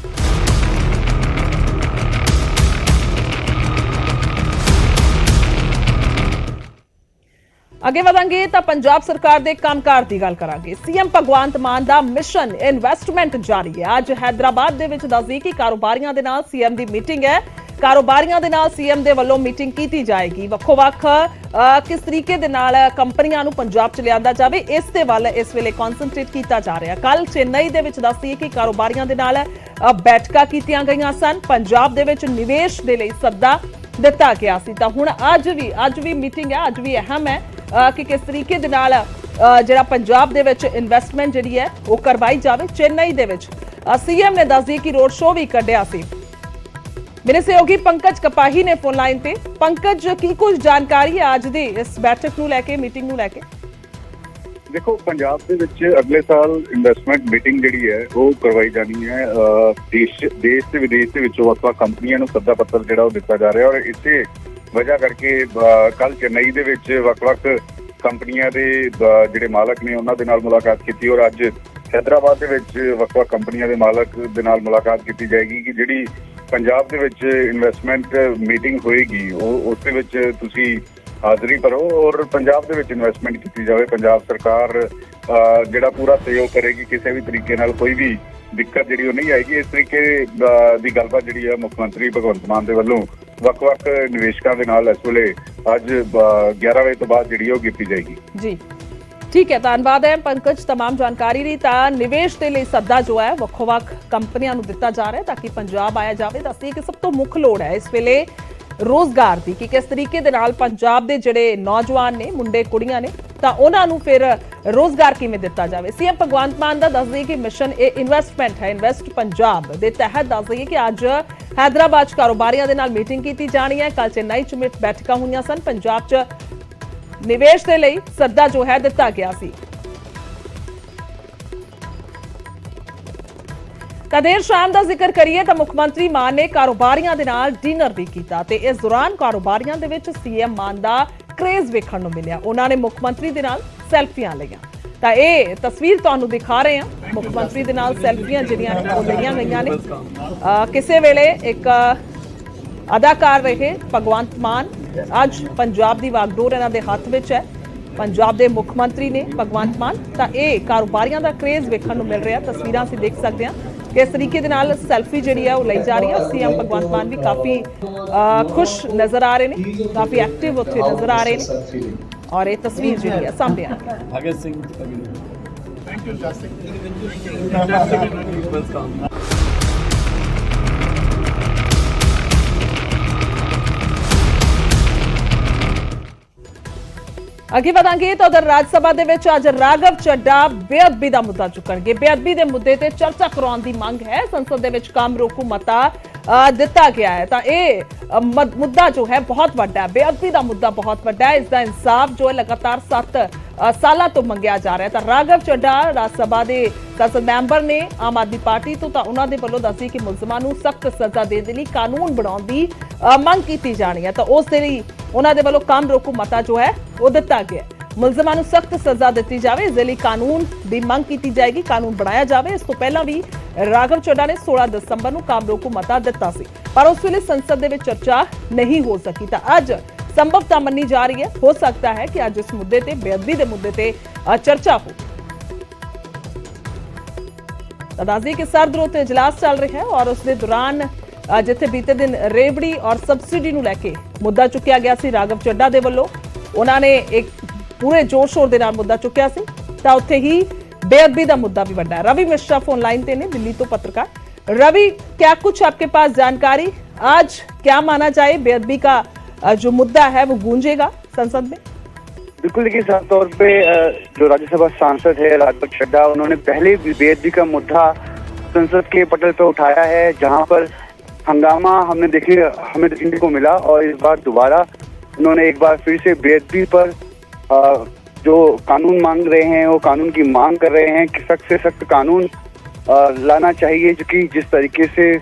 ਅੱਗੇ ਵਧਾਂਗੇ ਤਾਂ ਪੰਜਾਬ ਸਰਕਾਰ ਦੇ ਕੰਮਕਾਰ ਦੀ ਗੱਲ ਕਰਾਂਗੇ। ਸੀਐਮ ਭਗਵੰਤ ਮਾਨ ਦਾ ਮਿਸ਼ਨ ਇਨਵੈਸਟਮੈਂਟ ਜਾਰੀ ਹੈ। ਅੱਜ ਹੈਦਰਾਬਾਦ ਦੇ ਵਿੱਚ ਦੱਸਦੀ ਕਿ ਕਾਰੋਬਾਰੀਆਂ ਦੇ ਨਾਲ ਸੀਐਮ ਦੀ ਮੀਟਿੰਗ ਹੈ। ਕਾਰੋਬਾਰੀਆਂ ਦੇ ਨਾਲ ਸੀਐਮ ਦੇ ਵੱਲੋਂ ਮੀਟਿੰਗ ਕੀਤੀ ਜਾਏਗੀ। ਵੱਖੋ-ਵੱਖ ਕਿਸ ਤਰੀਕੇ ਦੇ ਨਾਲ ਕੰਪਨੀਆਂ ਨੂੰ ਪੰਜਾਬ 'ਚ ਲਿਆਂਦਾ ਜਾਵੇ, ਇਸ ਦੇ ਵੱਲ ਇਸ ਵੇਲੇ ਕਨਸੈਂਟਰੇਟ ਕੀਤਾ ਜਾ ਰਿਹਾ। ਕੱਲ ਚੇਨਈ ਦੇ ਵਿੱਚ ਦੱਸਦੀ ਕਿ ਕਾਰੋਬਾਰੀਆਂ ਦੇ ਨਾਲ ਬੈਠਕਾਂ ਕੀਤੀਆਂ ਗਈਆਂ ਸਨ। ਪੰਜਾਬ ਦੇ ਵਿੱਚ ਨਿਵੇਸ਼ ਦੇ ਲਈ ਸੱਦਾ ਦਿੱਤਾ ਗਿਆ ਸੀ। ਤਾਂ ਹੁਣ ਅੱਜ ਵੀ ਮੀਟਿੰਗ ਹੈ, ਅੱਜ ਵੀ ਅਹਿਮ ਹੈ ਕਿ ਕਿਸ ਤਰੀਕੇ ਦੇ ਨਾਲ ਜਿਹੜਾ ਪੰਜਾਬ ਦੇ ਵਿੱਚ ਇਨਵੈਸਟਮੈਂਟ ਜਿਹੜੀ ਹੈ ਉਹ ਕਰਵਾਈ ਜਾਵੇ। ਚੇਨਈ ਦੇ ਵਿੱਚ ਸੀਐਮ ਨੇ ਦੱਸਦੀ ਕਿ ਰੋਡ ਸ਼ੋਅ ਵੀ ਕੱਢਿਆ ਸੀ। ਮੇਰੇ ਸਹਿਯੋਗੀ ਪੰਕਜ ਕਪਾਹੀ ਨੇ ਫੋਨ ਲਾਈਨ ਤੇ। ਪੰਕਜ, ਕੀ ਕੁਝ ਜਾਣਕਾਰੀ ਹੈ ਅੱਜ ਦੀ ਇਸ ਬੈਠਕ ਨੂੰ ਲੈ ਕੇ, ਮੀਟਿੰਗ ਨੂੰ ਲੈ ਕੇ? ਦੇਖੋ, ਪੰਜਾਬ ਦੇ ਵਿੱਚ ਅਗਲੇ ਸਾਲ ਇਨਵੈਸਟਮੈਂਟ ਮੀਟਿੰਗ ਜਿਹੜੀ ਹੈ ਉਹ ਕਰਵਾਈ ਜਾਣੀ ਹੈ। ਦੇਸ਼ ਤੇ ਵਿਦੇਸ਼ ਦੇ ਵਿੱਚੋਂ ਵੱਖ-ਵੱਖ ਕੰਪਨੀਆਂ ਨੂੰ ਸੱਦਾ ਪੱਤਰ ਜਿਹੜਾ ਉਹ ਦਿੱਤਾ ਜਾ ਰਿਹਾ ਔਰ ਇਸੇ ਵਜ੍ਹਾ ਕਰਕੇ ਕੱਲ ਚੇਨਈ ਦੇ ਵਿੱਚ ਵੱਖ-ਵੱਖ ਕੰਪਨੀਆਂ ਦੇ ਜਿਹੜੇ ਮਾਲਕ ਨੇ ਉਹਨਾਂ ਦੇ ਨਾਲ ਮੁਲਾਕਾਤ ਕੀਤੀ ਔਰ ਅੱਜ ਹੈਦਰਾਬਾਦ ਦੇ ਵਿੱਚ ਵੱਖ-ਵੱਖ ਕੰਪਨੀਆਂ ਦੇ ਮਾਲਕ ਦੇ ਨਾਲ ਮੁਲਾਕਾਤ ਕੀਤੀ ਜਾਏਗੀ ਕਿ ਜਿਹੜੀ ਪੰਜਾਬ ਦੇ ਵਿੱਚ ਇਨਵੈਸਟਮੈਂਟ ਮੀਟਿੰਗ ਹੋਏਗੀ ਉਹ ਉਸ ਦੇ ਵਿੱਚ ਤੁਸੀਂ ਹਾਜ਼ਰੀ ਭਰੋ ਔਰ ਪੰਜਾਬ ਦੇ ਵਿੱਚ ਇਨਵੈਸਟਮੈਂਟ ਕੀਤੀ ਜਾਵੇ। ਪੰਜਾਬ ਸਰਕਾਰ ਜਿਹੜਾ ਪੂਰਾ ਸਹਿਯੋਗ ਕਰੇਗੀ, ਕਿਸੇ ਵੀ ਤਰੀਕੇ ਨਾਲ ਕੋਈ ਵੀ ਦਿੱਕਤ ਜਿਹੜੀ ਉਹ ਨਹੀਂ ਆਏਗੀ। ਇਸ ਤਰੀਕੇ ਦੀ ਗੱਲਬਾਤ ਜਿਹੜੀ ਹੈ ਮੁੱਖ ਮੰਤਰੀ ਭਗਵੰਤ ਮਾਨ ਦੇ ਵੱਲੋਂ ਵੱਖ-ਵੱਖ ਨਿਵੇਸ਼ਕਾਂ ਦੇ ਨਾਲ ਇਸ ਵੇਲੇ ਅੱਜ 11 ਵਜੇ ਤੋਂ ਬਾਅਦ ਜਿਹੜੀ ਉਹ ਕੀਤੀ ਜਾਏਗੀ। ਜੀ ਠੀਕ ਹੈ, ਧੰਨਵਾਦ ਹੈ ਪੰਕਜ तमाम ਜਾਣਕਾਰੀ ਲਈ। ਤਾਂ ਨਿਵੇਸ਼ ਦੇ ਲਈ ਸੱਦਾ ਜੋ ਹੈ ਵੱਖੋ-ਵੱਖ ਕੰਪਨੀਆਂ ਨੂੰ ਦਿੱਤਾ ਜਾ ਰਿਹਾ ਤਾਂ ਕਿ ਪੰਜਾਬ ਆਇਆ ਜਾਵੇ। ਦੱਸਦੀ ਕਿ ਸਭ ਤੋਂ ਮੁੱਖ ਲੋੜ ਹੈ ਇਸ ਵੇਲੇ ਰੋਜ਼ਗਾਰ ਦੀ, ਕਿ ਕਿਸ ਤਰੀਕੇ ਦੇ ਨਾਲ ਪੰਜਾਬ ਦੇ ਜਿਹੜੇ ਨੌਜਵਾਨ ਨੇ, ਮੁੰਡੇ ਕੁੜੀਆਂ ਨੇ, ਤਾਂ ਉਹਨਾਂ ਨੂੰ ਫਿਰ ਰੋਜ਼ਗਾਰ ਕਿਵੇਂ ਦਿੱਤਾ ਜਾਵੇ। ਸੀਐਮ ਭਗਵੰਤ ਮਾਨ ਦਾ ਦੱਸਦੀ ਕਿ ਮਿਸ਼ਨ ਇਹ ਇਨਵੈਸਟਮੈਂਟ ਹੈ। ਇਨਵੈਸਟ ਪੰਜਾਬ ਦੇ ਤਹਿਤ ਦੱਸਦੀ ਕਿ ਅੱਜ ਹੈਦਰਾਬਾਦ 'ਚ ਕਾਰੋਬਾਰੀਆਂ ਦੇ ਨਾਲ ਮੀਟਿੰਗ ਕੀਤੀ ਜਾਣੀ ਹੈ। ਕੱਲ ਚੇਨਈ 'ਚ ਬੈਠਕਾਂ ਹੋਈਆਂ ਸਨ। ਪੰਜਾਬ 'ਚ ਨਿਵੇਸ਼ ਦੇ ਲਈ ਸੱਦਾ ਜੋ ਹੈ ਦਿੱਤਾ ਗਿਆ ਸੀ। ਤਾਂ ਦੇਰ ਸ਼ਾਮ ਦਾ ਜ਼ਿਕਰ ਕਰੀਏ ਤਾਂ ਮੁੱਖ ਮੰਤਰੀ ਮਾਨ ਨੇ ਕਾਰੋਬਾਰੀਆਂ ਦੇ ਨਾਲ ਡਿਨਰ ਵੀ ਕੀਤਾ ਤੇ ਇਸ ਦੌਰਾਨ ਕਾਰੋਬਾਰੀਆਂ ਦੇ ਵਿੱਚ ਸੀਐਮ ਮਾਨ ਦਾ ਕ੍ਰੇਜ਼ ਵੇਖਣ ਨੂੰ ਮਿਲਿਆ। ਉਹਨਾਂ ਨੇ ਮੁੱਖ ਮੰਤਰੀ ਦੇ ਨਾਲ ਸੈਲਫੀਆਂ ਲਈਆਂ। ਤਾਂ ਇਹ ਤਸਵੀਰ ਤੁਹਾਨੂੰ ਦਿਖਾ ਰਹੇ ਹਾਂ, ਮੁੱਖ ਮੰਤਰੀ ਦੇ ਨਾਲ ਸੈਲਫੀਆਂ ਜਿਹੜੀਆਂ ਨੇ ਉਹ ਲਈਆਂ ਗਈਆਂ ਨੇ। ਕਿਸੇ ਵੇਲੇ ਇੱਕ ਅਦਾਕਾਰ ਰਹੇ ਭਗਵੰਤ ਮਾਨ, ਅੱਜ ਪੰਜਾਬ ਦੀ ਵਾਗਡੋਰ ਇਹਨਾਂ ਦੇ ਹੱਥ ਵਿੱਚ ਹੈ। ਪੰਜਾਬ ਦੇ ਮੁੱਖ ਮੰਤਰੀ ਨੇ ਭਗਵੰਤ ਮਾਨ। ਤਾਂ ਇਹ ਕਾਰੋਬਾਰੀਆਂ ਦਾ ਕ੍ਰੇਜ਼ ਵੇਖਣ ਨੂੰ ਮਿਲ ਰਿਹਾ। ਤਸਵੀਰਾਂ ਅਸੀਂ ਦੇਖ ਸਕਦੇ ਹਾਂ ਕਿਸ ਤਰੀਕੇ ਦੇ ਨਾਲ ਸੈਲਫੀ ਜਿਹੜੀ ਹੈ ਉਹ ਲਈ ਜਾ ਰਹੀ ਹੈ। ਸੀਐਮ ਭਗਵੰਤ ਮਾਨ ਵੀ ਕਾਫੀ ਖੁਸ਼ ਨਜ਼ਰ ਆ ਰਹੇ ਨੇ, ਕਾਫੀ ਐਕਟਿਵ ਉੱਥੇ ਨਜ਼ਰ ਆ ਰਹੇ ਨੇ ਔਰ ਇਹ ਤਸਵੀਰ ਜਿਹੜੀ ਹੈ ਸਾਹਮਣੇ ਆ ਰਹੀ ਹੈ। ਭਗਤ ਸਿੰਘ ਥੈਂਕ ਯੂ ਜਸਟਿਕ ਅੱਗੇ ਵਧਾਂਗੇ ਤਾਂ ਉਧਰ ਰਾਜ ਸਭਾ ਦੇ ਵਿੱਚ ਅੱਜ ਰਾਘਵ ਚੱਡਾ ਬੇਅਦਬੀ ਦਾ ਮੁੱਦਾ ਚੁੱਕਣਗੇ। ਬੇਅਦਬੀ ਦੇ ਮੁੱਦੇ ਤੇ ਚਰਚਾ ਕਰਾਉਣ ਦੀ ਮੰਗ ਹੈ। ਸੰਸਦ ਦੇ ਵਿੱਚ ਕੰਮ ਰੋਕੂ ਮਤਾ ਦਿੱਤਾ ਗਿਆ ਹੈ। ਤਾਂ ਇਹ ਮੁੱਦਾ ਜੋ ਹੈ ਬਹੁਤ ਵੱਡਾ ਹੈ। ਬੇਅਦਬੀ ਦਾ ਮੁੱਦਾ ਬਹੁਤ ਵੱਡਾ ਹੈ। ਇਸ ਦਾ ਇਨਸਾਫ ਜੋ ਹੈ ਲਗਾਤਾਰ 7 ਸਾਲਾਂ ਤੋਂ ਮੰਗਿਆ ਜਾ ਰਿਹਾ। ਤਾਂ ਰਾਘਵ ਚੱਡਾ ਰਾਜ ਸਭਾ ਦੇ ਸੰਸਦ ਮੈਂਬਰ ਨੇ ਆਮ ਆਦਮੀ ਪਾਰਟੀ ਤੋਂ। ਤਾਂ ਉਹਨਾਂ ਦੇ ਵੱਲੋਂ ਦੱਸੀ ਕਿ ਮੁਲਜ਼ਮਾਂ ਨੂੰ ਸਖਤ ਸਜ਼ਾ ਦੇਣ ਦੇ ਲਈ ਕਾਨੂੰਨ ਬਣਾਉਣ ਦੀ ਮੰਗ ਕੀਤੀ ਜਾਣੀ ਹੈ। ਤਾਂ ਉਸ ਦੇ ਲਈ ਉਹਨਾਂ ਦੇ ਵੱਲੋਂ ਕੰਮ ਰੋਕੂ ਮਤਾ ਜੋ ਹੈ ਉਹ ਦਿੱਤਾ ਗਿਆ। ਮੁਲਜ਼ਮਾਂ ਨੂੰ ਸਖਤ ਸਜ਼ਾ ਦਿੱਤੀ ਜਾਵੇ, ਇਸ ਦੇ ਲਈ ਕਾਨੂੰਨ ਦੀ ਮੰਗ ਕੀਤੀ ਜਾਏਗੀ, ਕਾਨੂੰਨ ਬਣਾਇਆ ਜਾਵੇ। ਇਸ ਤੋਂ ਪਹਿਲਾਂ ਵੀ ਰਾਘਵ ਚੱਡਾ ਨੇ 16 ਦਸੰਬਰ ਨੂੰ ਕੰਮ ਰੋਕੂ ਮਤਾ ਦਿੱਤਾ ਸੀ, ਪਰ ਉਸ ਵੇਲੇ ਸੰਸਦ ਦੇ ਵਿੱਚ ਚਰਚਾ ਨਹੀਂ ਹੋ ਸਕੀ। ਤਾਂ ਅੱਜ ਸੰਭਵਤਾ ਮੰਨੀ ਜਾ ਰਹੀ ਹੈ, ਹੋ ਸਕਦਾ ਹੈ ਕਿ ਅੱਜ ਇਸ ਮੁੱਦੇ ਤੇ, ਬੇਅਦਬੀ ਦੇ ਮੁੱਦੇ ਤੇ ਚਰਚਾ ਹੋ। ਤਾਂ ਦੱਸਦੀ ਕਿ ਸਰਦਰੋਹ ਤੇ ਇਜਲਾਸ ਚੱਲ ਰਿਹਾ ਹੈ ਔਰ ਉਸ ਦੇ ਦੌਰਾਨ ਜਿੱਥੇ ਬੀਤੇ ਦਿਨ ਰੇਵੜੀ ਔਰ ਸਬਸਿਡੀ ਨੂੰ ਲੈ ਕੇ ਮੁੱਦਾ ਚੁੱਕਿਆ ਗਿਆ ਸੀ ਰਾਘਵ ਚੱਡਾ ਦੇ ਵੱਲੋਂ, ਉਹਨਾਂ ਨੇ ਇੱਕ ਪੂਰੇ ਜੋਰ ਸ਼ੋਰ ਦੇ ਨਾਲ ਮੁੱਦਾ ਚੁੱਕਿਆ ਸੀ। ਤਾਂ ਉੱਥੇ ਹੀ बेअदबी का मुद्दा भी बड़ा है। रवि मिश्रा फोन लाइन ते ने दिल्ली तो पत्रकार। रवि, क्या कुछ आपके पास जानकारी, आज क्या माना जाए, बेअदबी का जो मुद्दा है वो गूंजेगा संसद में? बिल्कुल, देखिए साफ तौर पे जो राज्यसभा सांसद है राघव चड्ढा, उन्होंने पहले भी बेअदबी का मुद्दा संसद के पटल पर उठाया है, जहां पर हंगामा हमें देखने को मिला। और इस बार दोबारा उन्होंने एक बार फिर से बेअदबी पर जो कानून मांग रहे हैं, वो कानून की मांग कर रहे हैं कि सख्त से सख्त कानून लाना चाहिए, जो कि जिस तरीके से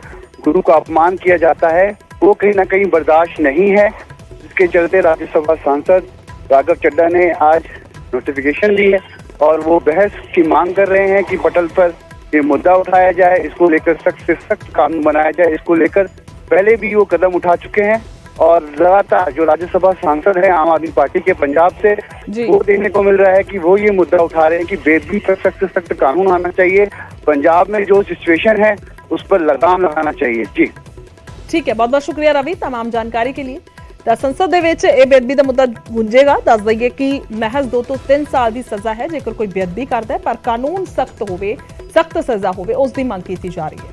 गुरु का अपमान किया जाता है वो कहीं ना कहीं बर्दाश्त नहीं है। इसके चलते राज्यसभा सांसद राघव चड्ढा ने आज नोटिफिकेशन दी है और वो बहस की मांग कर रहे हैं कि पटल पर ये मुद्दा उठाया जाए, इसको लेकर सख्त से सख्त कानून बनाया जाए। इसको लेकर पहले भी वो कदम उठा चुके हैं और लगातार जो राज्यसभा सांसद है आम आदमी पार्टी के पंजाब से, वो देखने को मिल रहा है कि वो ये मुद्दा उठा रहे हैं कि बेअदबी पर सख्त से सख्त कानून आना चाहिए, पंजाब में जो सिचुएशन है उस पर लगाम लगाना चाहिए। जी ठीक है, बहुत बहुत शुक्रिया रवि तमाम जानकारी के लिए। ਤਾਂ ਸੰਸਦ ਦੇ ਵਿੱਚ ਇਹ ਬੇਅਦਬੀ ਦਾ ਮੁੱਦਾ ਗੁੰਜੇਗਾ। ਦੱਸ ਦਈਏ ਕਿ ਮਹਿਜ਼ 2 ਤੋਂ 3 ਸਾਲ ਦੀ ਸਜ਼ਾ ਹੈ ਜੇਕਰ ਕੋਈ ਬੇਅਦਬੀ ਕਰਦਾ ਹੈ, ਪਰ ਕਾਨੂੰਨ ਸਖਤ ਹੋਵੇ, ਸਖਤ ਸਜ਼ਾ ਹੋਵੇ, ਉਸ ਦੀ ਮੰਗ ਕੀਤੀ ਜਾ ਰਹੀ ਹੈ।